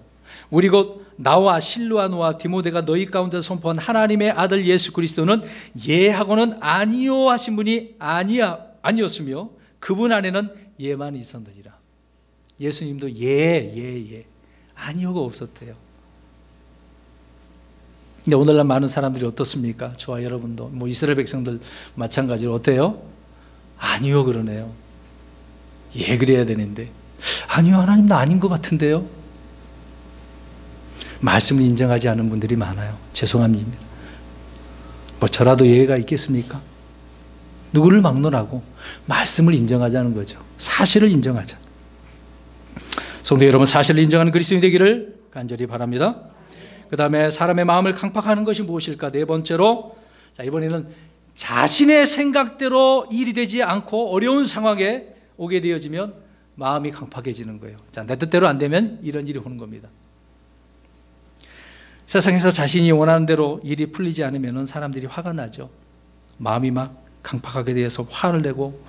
우리 곧 나와 실루아노와 디모데가 너희 가운데 선포한 하나님의 아들 예수 그리스도는 예하고는 아니오 하신 분이 아니었으며 그분 안에는 예만 있었느니라. 예수님도 아니오가 없었대요. 근데 오늘날 많은 사람들이 어떻습니까? 저와 여러분도 뭐 이스라엘 백성들 마찬가지로 어때요? 아니요 그러네요. 예 그래야 되는데 아니요 하나님도 아닌 것 같은데요. 말씀을 인정하지 않은 분들이 많아요. 죄송합니다. 뭐 저라도 예가 있겠습니까? 누구를 막론하고 말씀을 인정하자는 거죠. 사실을 인정하자. 성도 여러분, 사실을 인정하는 그리스도인이 되기를 간절히 바랍니다. 그 다음에 사람의 마음을 강팍하는 것이 무엇일까? 네 번째로, 자, 이번에는 자신의 생각대로 일이 되지 않고 어려운 상황에 오게 되어지면 마음이 강팍해지는 거예요. 자, 내 뜻대로 안 되면 이런 일이 오는 겁니다. 세상에서 자신이 원하는 대로 일이 풀리지 않으면 사람들이 화가 나죠. 마음이 막 강팍하게 되어서 화를 내고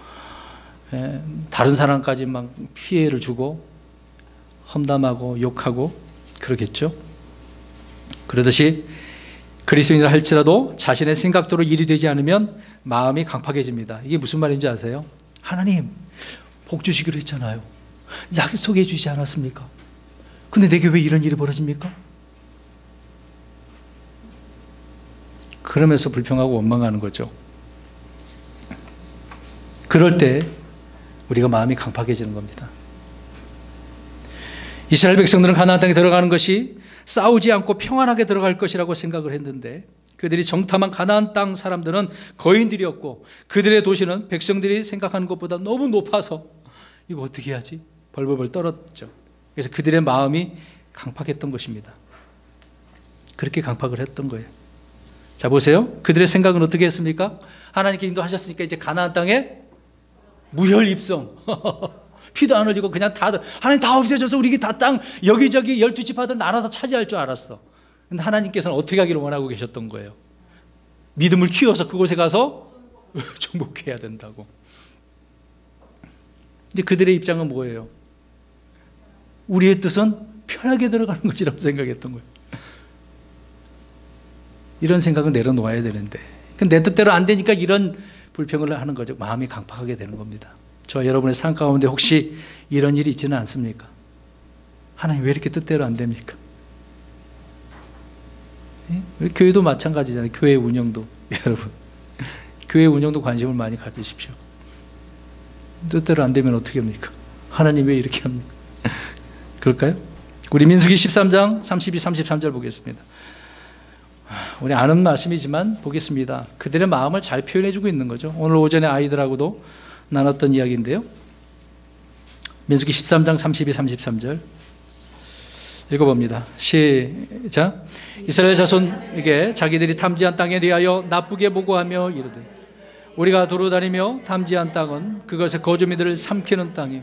다른 사람까지 막 피해를 주고 험담하고 욕하고 그러겠죠. 그러듯이 그리스도인이라 할지라도 자신의 생각대로 일이 되지 않으면 마음이 강팍해집니다. 이게 무슨 말인지 아세요? 하나님 복 주시기로 했잖아요. 약속해 주지 않았습니까? 근데 내게 왜 이런 일이 벌어집니까? 그러면서 불평하고 원망하는 거죠. 그럴 때 우리가 마음이 강팍해지는 겁니다. 이스라엘 백성들은 가나안 땅에 들어가는 것이 싸우지 않고 평안하게 들어갈 것이라고 생각을 했는데 그들이 정탐한 가나안 땅 사람들은 거인들이었고 그들의 도시는 백성들이 생각하는 것보다 너무 높아서 이거 어떻게 해야지? 벌벌벌 떨었죠. 그래서 그들의 마음이 강팍했던 것입니다. 그렇게 강팍을 했던 거예요. 자, 보세요. 그들의 생각은 어떻게 했습니까? 하나님께 인도하셨으니까 이제 가나안 땅에 무혈 입성 피도 안 흘리고 그냥 다 하나님 다 없애줘서 우리 다 땅 여기저기 12지파들 나눠서 차지할 줄 알았어. 근데 하나님께서는 어떻게 하기를 원하고 계셨던 거예요? 믿음을 키워서 그곳에 가서 정복해야 된다고. 근데 그들의 입장은 뭐예요? 우리의 뜻은 편하게 들어가는 것이라고 생각했던 거예요. 이런 생각은 내려놓아야 되는데 내 뜻대로 안 되니까 이런 불평을 하는 거죠. 마음이 강팍하게 되는 겁니다. 저와 여러분의 삶 가운데 혹시 이런 일이 있지는 않습니까? 하나님 왜 이렇게 뜻대로 안 됩니까? 예? 교회도 마찬가지잖아요. 교회 운영도 여러분 교회 운영도 관심을 많이 가지십시오. 뜻대로 안 되면 어떻게 합니까? 하나님 왜 이렇게 합니까? 그럴까요? 우리 민수기 13장 32, 33절 보겠습니다. 우리 아는 말씀이지만 보겠습니다. 그들의 마음을 잘 표현해주고 있는 거죠. 오늘 오전에 아이들하고도 나눴던 이야기인데요. 민수기 13장 32, 33절 읽어봅니다. 시작. 이스라엘 자손에게 자기들이 탐지한 땅에 대하여 나쁘게 보고하며 이르되 우리가 두루다니며 탐지한 땅은 그것의 거주민들을 삼키는 땅이요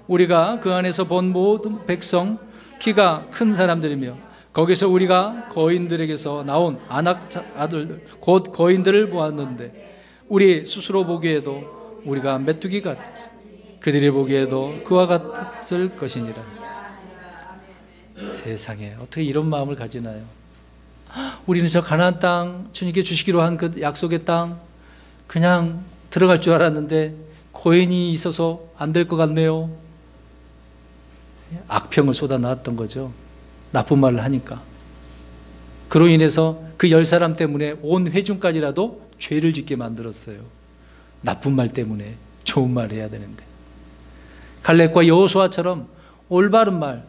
우리가 그 안에서 본 모든 백성 키가 큰 사람들이며 거기서 우리가 거인들에게서 나온 아낙 아들 곧 거인들을 보았는데 우리 스스로 보기에도 우리가 메뚜기 같았어. 그들이 보기에도 그와 같을 것이니라. 세상에 어떻게 이런 마음을 가지나요? 우리는 저 가나안 땅 주님께 주시기로 한 그 약속의 땅 그냥 들어갈 줄 알았는데 거인이 있어서 안 될 것 같네요. 악평을 쏟아놨던 거죠. 나쁜 말을 하니까. 그로 인해서 그 10사람 때문에 온 회중까지라도 죄를 짓게 만들었어요. 나쁜 말 때문에 좋은 말 해야 되는데. 갈렙과 여호수아처럼 올바른 말,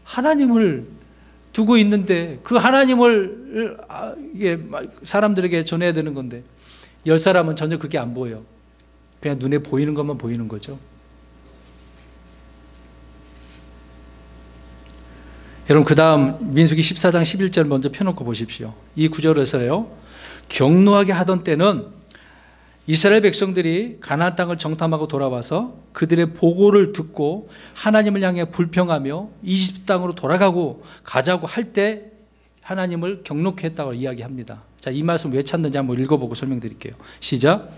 하나님을 두고 있는데 그 하나님을 이게 사람들에게 전해야 되는 건데 10사람은 전혀 그게 안 보여. 그냥 눈에 보이는 것만 보이는 거죠. 여러분 그 다음 민수기 14장 11절 먼저 펴놓고 보십시오. 이 구절에서요 경노하게 하던 때는 이스라엘 백성들이 가나안 땅을 정탐하고 돌아와서 그들의 보고를 듣고 하나님을 향해 불평하며 이집트 땅으로 돌아가고 가자고 할 때 하나님을 경록히 했다고 이야기합니다. 자, 이 말씀 왜 찾는지 한번 읽어보고 설명드릴게요. 시작.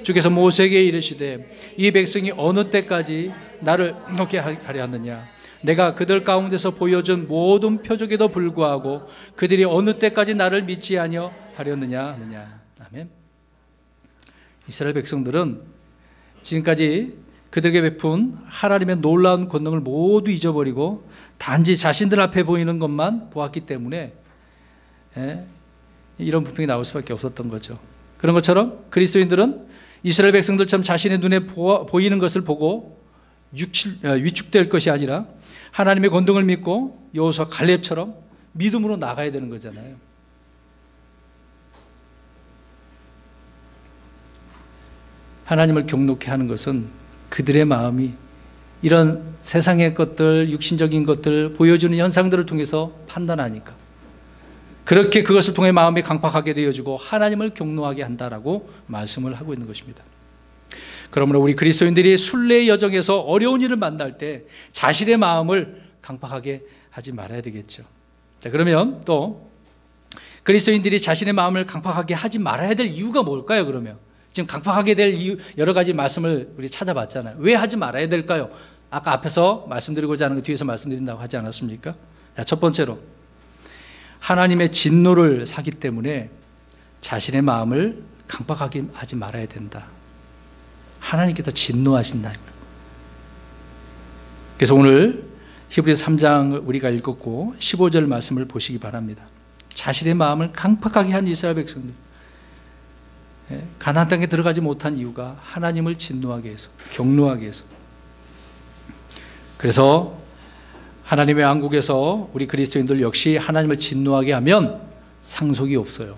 주께서 모세에게 이르시되 이 백성이 어느 때까지 나를 경록히 하려 하느냐. 내가 그들 가운데서 보여준 모든 표적에도 불구하고 그들이 어느 때까지 나를 믿지 아니하려 하느냐. 아멘. 이스라엘 백성들은 지금까지 그들에게 베푼 하나님의 놀라운 권능을 모두 잊어버리고 단지 자신들 앞에 보이는 것만 보았기 때문에 이런 불평이 나올 수밖에 없었던 거죠. 그런 것처럼 그리스도인들은 이스라엘 백성들처럼 자신의 눈에 보이는 것을 보고 위축될 것이 아니라 하나님의 권능을 믿고 여호수아 갈렙처럼 믿음으로 나가야 되는 거잖아요. 하나님을 경록히 하는 것은 그들의 마음이 이런 세상의 것들, 육신적인 것들, 보여주는 현상들을 통해서 판단하니까 그렇게 그것을 통해 마음이 강팍하게 되어지고 하나님을 경노하게 한다라고 말씀을 하고 있는 것입니다. 그러므로 우리 그리스도인들이 순례의 여정에서 어려운 일을 만날 때 자신의 마음을 강팍하게 하지 말아야 되겠죠. 자, 그러면 또 그리스도인들이 자신의 마음을 강팍하게 하지 말아야 될 이유가 뭘까요? 그러면 지금 강팍하게 될 이유 여러 가지 말씀을 우리 찾아봤잖아요. 왜 하지 말아야 될까요? 아까 앞에서 말씀드리고자 하는 거 뒤에서 말씀드린다고 하지 않았습니까? 자, 첫 번째로 하나님의 진노를 사기 때문에 자신의 마음을 강팍하게 하지 말아야 된다. 하나님께서 진노하신다. 그래서 오늘 히브리서 3장 우리가 읽었고 15절 말씀을 보시기 바랍니다. 자신의 마음을 강팍하게 한 이스라엘 백성들, 가나안 땅에 들어가지 못한 이유가 하나님을 진노하게 해서, 경노하게 해서. 그래서 하나님의 왕국에서 우리 그리스도인들 역시 하나님을 진노하게 하면 상속이 없어요.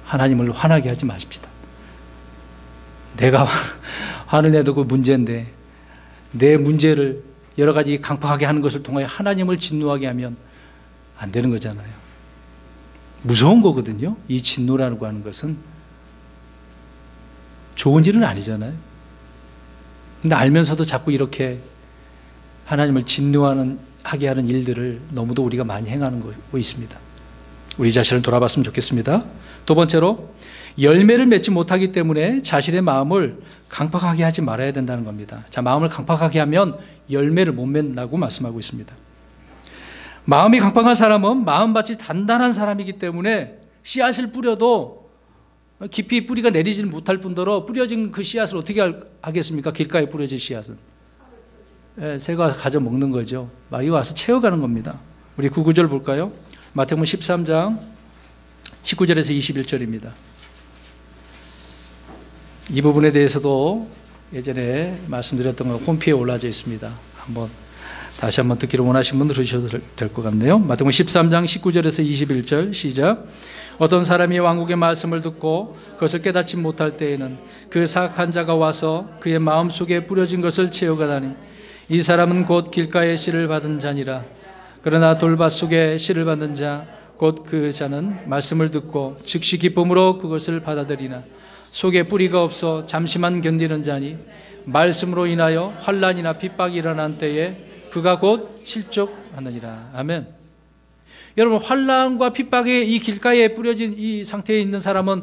하나님을 화나게 하지 마십시다. 내가 화를 내도 그 문제인데 내 문제를 여러 가지 강팍하게 하는 것을 통하여 하나님을 진노하게 하면 안 되는 거잖아요. 무서운 거거든요. 이 진노라고 하는 것은 좋은 일은 아니잖아요. 근데 알면서도 자꾸 이렇게 하나님을 진노하게 하는 일들을 너무도 우리가 많이 행하는 거 있습니다. 우리 자신을 돌아봤으면 좋겠습니다. 두 번째로 열매를 맺지 못하기 때문에 자신의 마음을 강팍하게 하지 말아야 된다는 겁니다. 자, 마음을 강팍하게 하면 열매를 못 맺는다고 말씀하고 있습니다. 마음이 강팍한 사람은 마음밭이 단단한 사람이기 때문에 씨앗을 뿌려도 깊이 뿌리가 내리지 못할 뿐더러 뿌려진 그 씨앗을 어떻게 하겠습니까? 길가에 뿌려진 씨앗은 새가 와서 가져 먹는 거죠. 마귀가 와서 채워가는 겁니다. 우리 9절 볼까요? 마태복음 13장 19절에서 21절입니다. 이 부분에 대해서도 예전에 말씀드렸던 거 홈페이지에 올라져 있습니다. 다시 한번 듣기를 원하시는 분들 들으셔도 될 것 같네요. 마태복음 13장 19절에서 21절 시작. 어떤 사람이 왕국의 말씀을 듣고 그것을 깨닫지 못할 때에는 그 사악한 자가 와서 그의 마음속에 뿌려진 것을 채워가다니 이 사람은 곧 길가에 씨를 받은 자니라. 그러나 돌밭 속에 씨를 받은 자 곧 그 자는 말씀을 듣고 즉시 기쁨으로 그것을 받아들이나 속에 뿌리가 없어 잠시만 견디는 자니 말씀으로 인하여 환난이나 핍박이 일어난 때에 그가 곧 실족하느니라. 아멘. 여러분, 환난과 핍박의 이 길가에 뿌려진 이 상태에 있는 사람은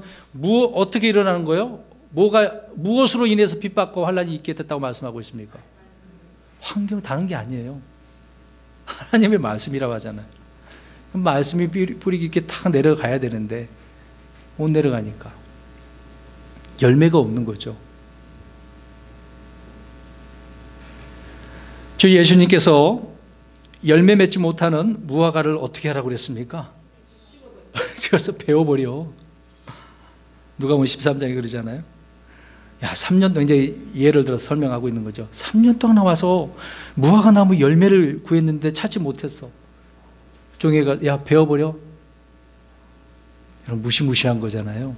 어떻게 일어나는 거예요? 무엇으로 인해서 핍박과 환난이 있게 됐다고 말씀하고 있습니까? 환경 다른 게 아니에요. 하나님의 말씀이라고 하잖아요. 그럼 말씀이 뿌리 깊게 탁 내려가야 되는데 못 내려가니까 열매가 없는 거죠. 주 예수님께서 열매 맺지 못하는 무화과를 어떻게 하라고 그랬습니까? 찍어서 베어버려. 누가복음 13장에 그러잖아요. 야, 3년 동안, 이제 예를 들어서 설명하고 있는 거죠. 3년 동안 나와서 무화과 나무 열매를 구했는데 찾지 못했어. 종이가 야, 베어버려. 이런 무시무시한 거잖아요.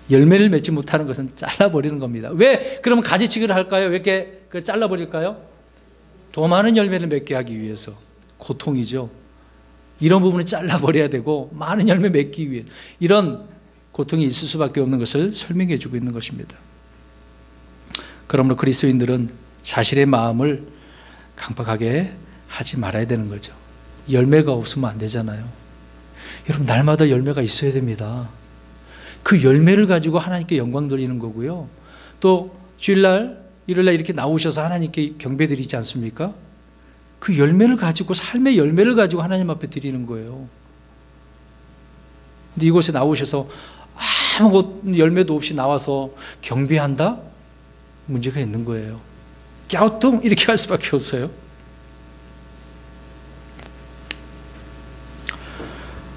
열매를 맺지 못하는 것은 잘라버리는 겁니다. 왜 그러면 가지치기를 할까요? 왜 이렇게 잘라버릴까요? 더 많은 열매를 맺게 하기 위해서. 고통이죠. 이런 부분을 잘라버려야 되고 많은 열매 맺기 위해 이런 고통이 있을 수밖에 없는 것을 설명해 주고 있는 것입니다. 그러므로 그리스도인들은 자신의 마음을 강박하게 하지 말아야 되는 거죠. 열매가 없으면 안 되잖아요. 여러분, 날마다 열매가 있어야 됩니다. 그 열매를 가지고 하나님께 영광 돌리는 거고요. 또 주일날, 일요일날 이렇게 나오셔서 하나님께 경배 드리지 않습니까? 그 열매를 가지고, 삶의 열매를 가지고 하나님 앞에 드리는 거예요. 근데 이곳에 나오셔서 아무 열매도 없이 나와서 경배한다? 문제가 있는 거예요. 갸우뚱 이렇게 할 수밖에 없어요.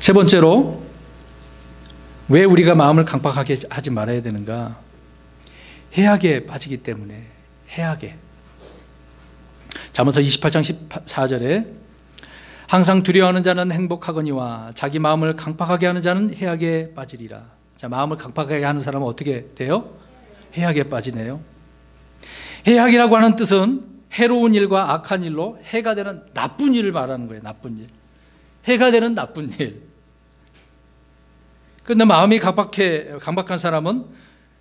세 번째로, 왜 우리가 마음을 강박하게 하지 말아야 되는가? 해악에 빠지기 때문에. 해악에. 잠언서 28장 14절에 항상 두려워하는 자는 행복하거니와 자기 마음을 강박하게 하는 자는 해악에 빠지리라. 자, 마음을 강박하게 하는 사람은 어떻게 돼요? 해악에 빠지네요. 해악이라고 하는 뜻은 해로운 일과 악한 일로 해가 되는 나쁜 일을 말하는 거예요. 나쁜 일. 해가 되는 나쁜 일. 그런데 마음이 강박한 사람은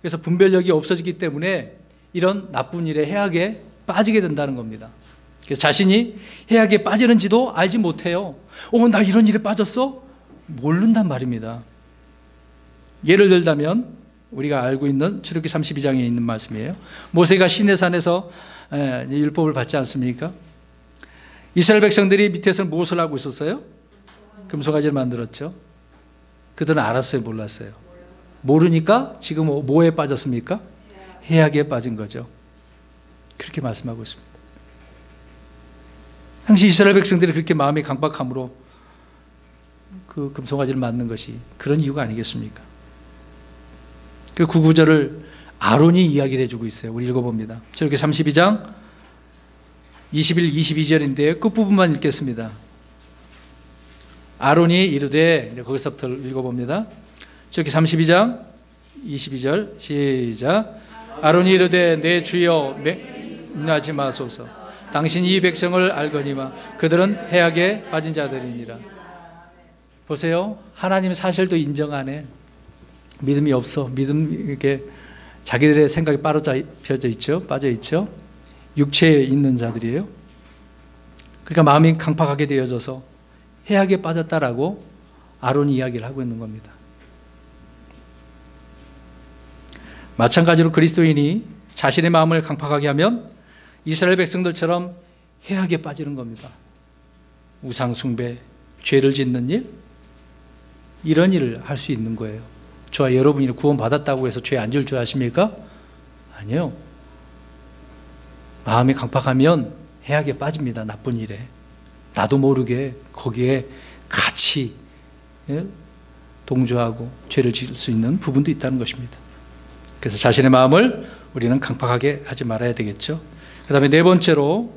그래서 분별력이 없어지기 때문에 이런 나쁜 일에 해악에 빠지게 된다는 겁니다. 그래서 자신이 해악에 빠지는지도 알지 못해요. 나 이런 일에 빠졌어? 모른단 말입니다. 예를 들자면 우리가 알고 있는 출애굽기 32장에 있는 말씀이에요. 모세가 시내산에서 율법을 받지 않습니까? 이스라엘 백성들이 밑에서 무엇을 하고 있었어요? 금송아지를 만들었죠. 그들은 알았어요, 몰랐어요? 모르니까 지금 뭐에 빠졌습니까? 해악에 빠진 거죠. 그렇게 말씀하고 있습니다. 당시 이스라엘 백성들이 그렇게 마음이 강박함으로 그 금송아지를 만든 것이 그런 이유가 아니겠습니까? 그 구절을 아론이 이야기를 해주고 있어요. 우리 읽어봅니다. 저렇게 32장 21, 22절인데요. 끝부분만 읽겠습니다. 아론이 이르되, 이제 거기서부터 읽어봅니다. 저렇게 32장 22절 시작. 아론이 이르되 내 주여 맹하지 마소서. 당신이 이 백성을 알거니와 그들은 해악에 빠진 자들이니라. 보세요. 하나님 사실도 인정 안 해. 믿음이 없어. 이렇게 자기들의 생각이 빠져 있죠. 육체에 있는 자들이에요. 그러니까 마음이 강팍하게 되어져서 해악에 빠졌다라고 아론이 이야기를 하고 있는 겁니다. 마찬가지로 그리스도인이 자신의 마음을 강팍하게 하면 이스라엘 백성들처럼 해악에 빠지는 겁니다. 우상 숭배, 죄를 짓는 일, 이런 일을 할 수 있는 거예요. 저와 여러분이 구원받았다고 해서 죄 안 지을 줄 아십니까? 아니요. 마음이 강팍하면 해악에 빠집니다. 나쁜 일에. 나도 모르게 거기에 같이 동조하고 죄를 지을 수 있는 부분도 있다는 것입니다. 그래서 자신의 마음을 우리는 강팍하게 하지 말아야 되겠죠. 그 다음에 네 번째로,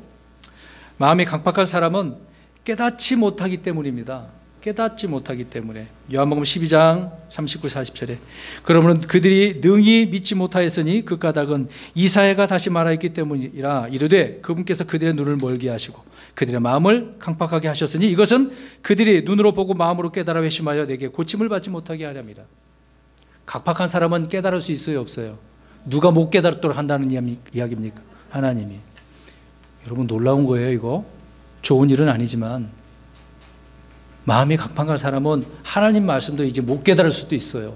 마음이 강팍한 사람은 깨닫지 못하기 때문입니다. 깨닫지 못하기 때문에. 요한복음 12장 39, 40절에 그러므로 그들이 능히 믿지 못하였으니 그 까닭은 이사야가 다시 말하였기 때문이라. 이르되 그분께서 그들의 눈을 멀게 하시고 그들의 마음을 강팍하게 하셨으니 이것은 그들이 눈으로 보고 마음으로 깨달아 회심하여 내게 고침을 받지 못하게 하렵니다. 강팍한 사람은 깨달을 수 있어요, 없어요? 누가 못 깨달도록 한다는 이야기입니까? 하나님이. 여러분, 놀라운 거예요. 이거 좋은 일은 아니지만 마음이 강팍한 사람은 하나님 말씀도 이제 못 깨달을 수도 있어요.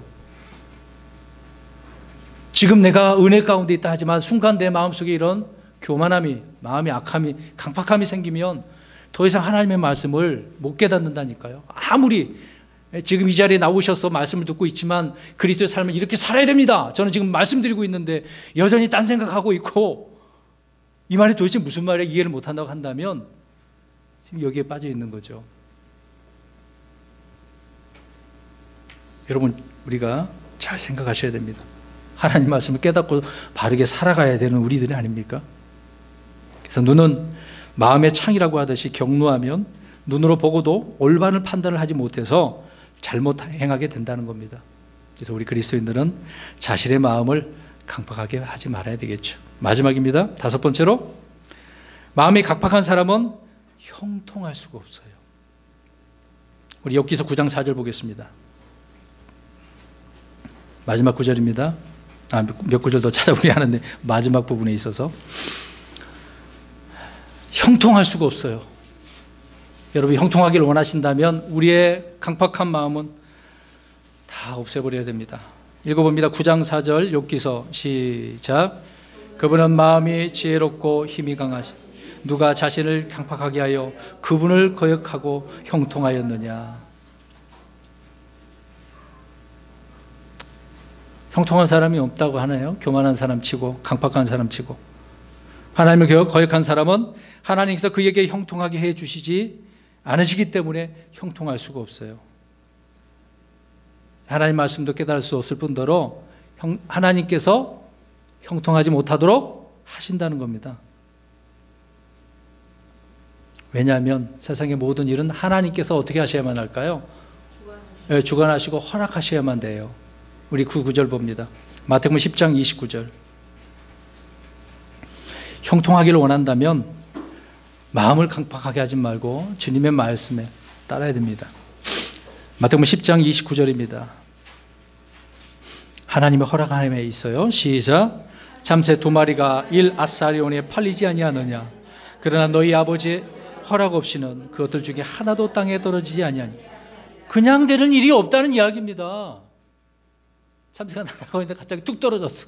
지금 내가 은혜 가운데 있다 하지만 순간 내 마음속에 이런 교만함이, 마음의 악함이, 강팍함이 생기면 더 이상 하나님의 말씀을 못 깨닫는다니까요. 아무리 지금 이 자리에 나오셔서 말씀을 듣고 있지만 그리스도의 삶을 이렇게 살아야 됩니다. 저는 지금 말씀드리고 있는데 여전히 딴 생각하고 있고, 이 말이 도대체 무슨 말이야 이해를 못한다고 한다면 지금 여기에 빠져 있는 거죠. 여러분, 우리가 잘 생각하셔야 됩니다. 하나님 말씀을 깨닫고 바르게 살아가야 되는 우리들이 아닙니까? 그래서 눈은 마음의 창이라고 하듯이 경노하면 눈으로 보고도 올바른 판단을 하지 못해서 잘못 행하게 된다는 겁니다. 그래서 우리 그리스도인들은 자신의 마음을 강팍하게 하지 말아야 되겠죠. 마지막입니다. 다섯 번째로, 마음이 강팍한 사람은 형통할 수가 없어요. 우리 욥기서 9장 4절 보겠습니다. 마지막 구절입니다. 몇 구절 더 찾아보게 하는데 마지막 부분에 있어서 형통할 수가 없어요. 여러분 형통하기를 원하신다면 우리의 강팍한 마음은 다 없애버려야 됩니다. 읽어봅니다. 9장 4절 욥기서 시작. 그분은 마음이 지혜롭고 힘이 강하시 누가 자신을 강팍하게 하여 그분을 거역하고 형통하였느냐. 형통한 사람이 없다고 하네요. 교만한 사람 치고 강팍한 사람 치고. 하나님을 거역한 사람은 하나님께서 그에게 형통하게 해주시지 않으시기 때문에 형통할 수가 없어요. 하나님 말씀도 깨달을 수 없을 뿐더러 하나님께서 형통하지 못하도록 하신다는 겁니다. 왜냐하면 세상의 모든 일은 하나님께서 어떻게 하셔야만 할까요? 주관하시고 허락하셔야만 돼요. 우리 그 구절 봅니다. 마태복음 10장 29절. 형통하기를 원한다면 마음을 강팍하게 하지 말고 주님의 말씀에 따라야 됩니다. 마태복음 10장 29절입니다. 하나님의 허락함에 있어요. 시작. 참새 2마리가 1아사리온에 팔리지 아니하느냐. 그러나 너희 아버지의 허락 없이는 그것들 중에 하나도 땅에 떨어지지 아니하니. 그냥 되는 일이 없다는 이야기입니다. 참새가 날아가고 있는데 갑자기 뚝 떨어졌어.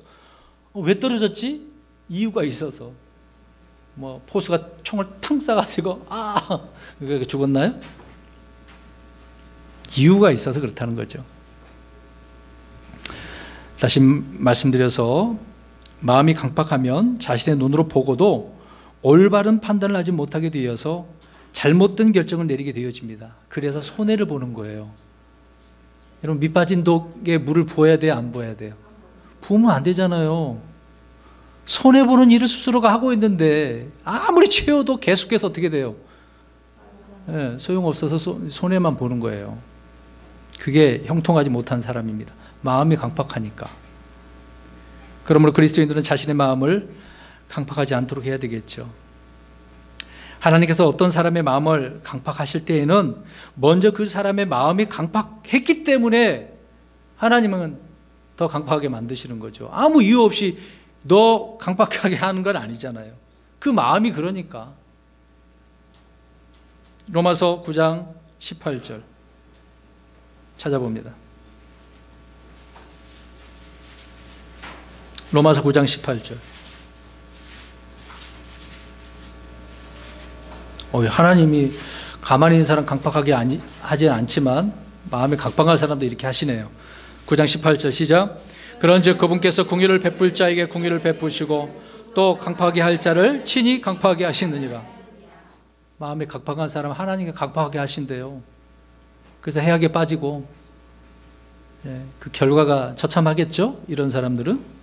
왜 떨어졌지? 이유가 있어서. 포수가 총을 탕 쏴가지고 그게 죽었나요? 이유가 있어서 그렇다는 거죠. 다시 말씀드려서 마음이 강팍하면 자신의 눈으로 보고도 올바른 판단을 하지 못하게 되어서 잘못된 결정을 내리게 되어집니다. 그래서 손해를 보는 거예요. 여러분 밑빠진 독에 물을 부어야 돼요? 안 부어야 돼요? 부으면 안 되잖아요. 손해보는 일을 스스로가 하고 있는데 아무리 채워도 계속해서 어떻게 돼요? 소용없어서 손해만 보는 거예요. 그게 형통하지 못한 사람입니다. 마음이 강팍하니까. 그러므로 그리스도인들은 자신의 마음을 강팍하지 않도록 해야 되겠죠. 하나님께서 어떤 사람의 마음을 강팍하실 때에는 먼저 그 사람의 마음이 강팍했기 때문에 하나님은 더 강팍하게 만드시는 거죠. 아무 이유 없이 너 강팍하게 하는 건 아니잖아요. 그 마음이 그러니까. 로마서 9장 18절 찾아봅니다. 로마서 9장 18절. 하나님이 가만히 있는 사람 강팍하게 하진 않지만 마음이 강팍한 사람도 이렇게 하시네요. 9장 18절 시작. 그런즉 그분께서 긍휼을 베풀 자에게 긍휼을 베푸시고 또 강팍하게 할 자를 친히 강팍하게 하시느니라. 마음이 강팍한 사람 하나님이 강팍하게 하신대요. 그래서 해악에 빠지고 그 결과가 처참하겠죠. 이런 사람들은.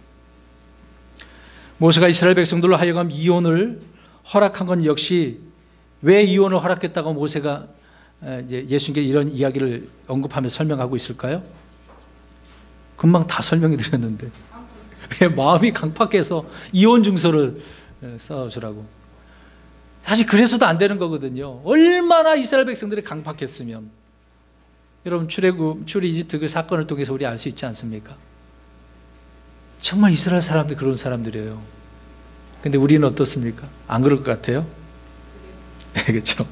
모세가 이스라엘 백성들로 하여금 이혼을 허락한 건 역시 왜 이혼을 허락했다고 모세가 예수님께 이런 이야기를 언급하면서 설명하고 있을까요? 금방 다 설명해 드렸는데 왜 마음이 강팍해서 이혼 증서를 써주라고. 사실 그래서도 안 되는 거거든요. 얼마나 이스라엘 백성들이 강팍했으면. 여러분 출애 이집트 그 사건을 통해서 우리 알 수 있지 않습니까? 정말 이스라엘 사람들이 그런 사람들이에요. 근데 우리는 어떻습니까? 안 그럴 것 같아요? 네, 그렇죠.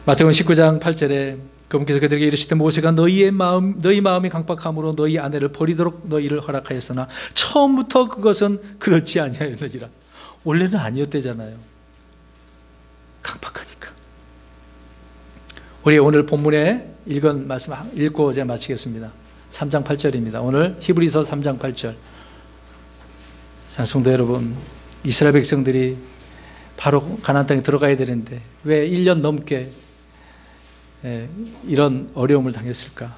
마태복음 19장 8절에 그분께서 그들에게 이르시되 모세가 너희 마음이 강팍함으로 너희 아내를 버리도록 너희를 허락하였으나 처음부터 그것은 그렇지 아니하였느니라. 원래는 아니었대잖아요. 강팍하니까. 우리 오늘 본문에 읽은 말씀 읽고 제가 마치겠습니다. 3장 8절입니다. 오늘 히브리서 3장 8절. 성도 여러분, 이스라엘 백성들이 바로 가나안 땅에 들어가야 되는데 왜 1년 넘게 이런 어려움을 당했을까?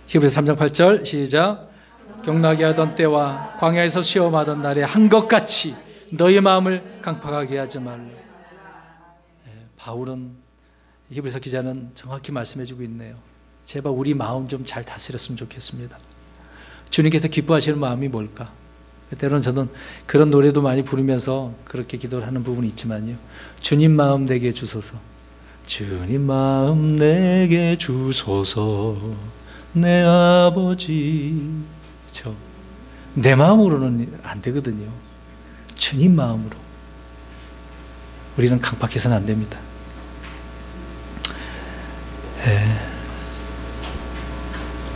히브리서 3장 8절 시작. 경나게 하던 때와 광야에서 시험하던 날에 한 것 같이 너희 마음을 강팍하게 하지 말라. 바울은 히브리서 기자는 정확히 말씀해주고 있네요. 제발 우리 마음 좀 잘 다스렸으면 좋겠습니다. 주님께서 기뻐하시는 마음이 뭘까? 때로는 저는 그런 노래도 많이 부르면서 그렇게 기도를 하는 부분이 있지만요. 주님 마음 내게 주소서. 주님 마음 내게 주소서. 내 아버지. 그렇죠? 내 마음으로는 안 되거든요. 주님 마음으로. 우리는 강박해서는 안 됩니다.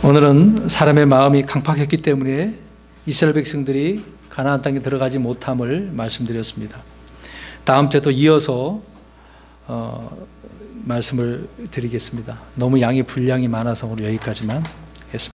오늘은 사람의 마음이 강팍했기 때문에 이스라엘 백성들이 가나안 땅에 들어가지 못함을 말씀드렸습니다. 다음 주에도 이어서 말씀을 드리겠습니다. 너무 양이 분량이 많아서 오늘 여기까지만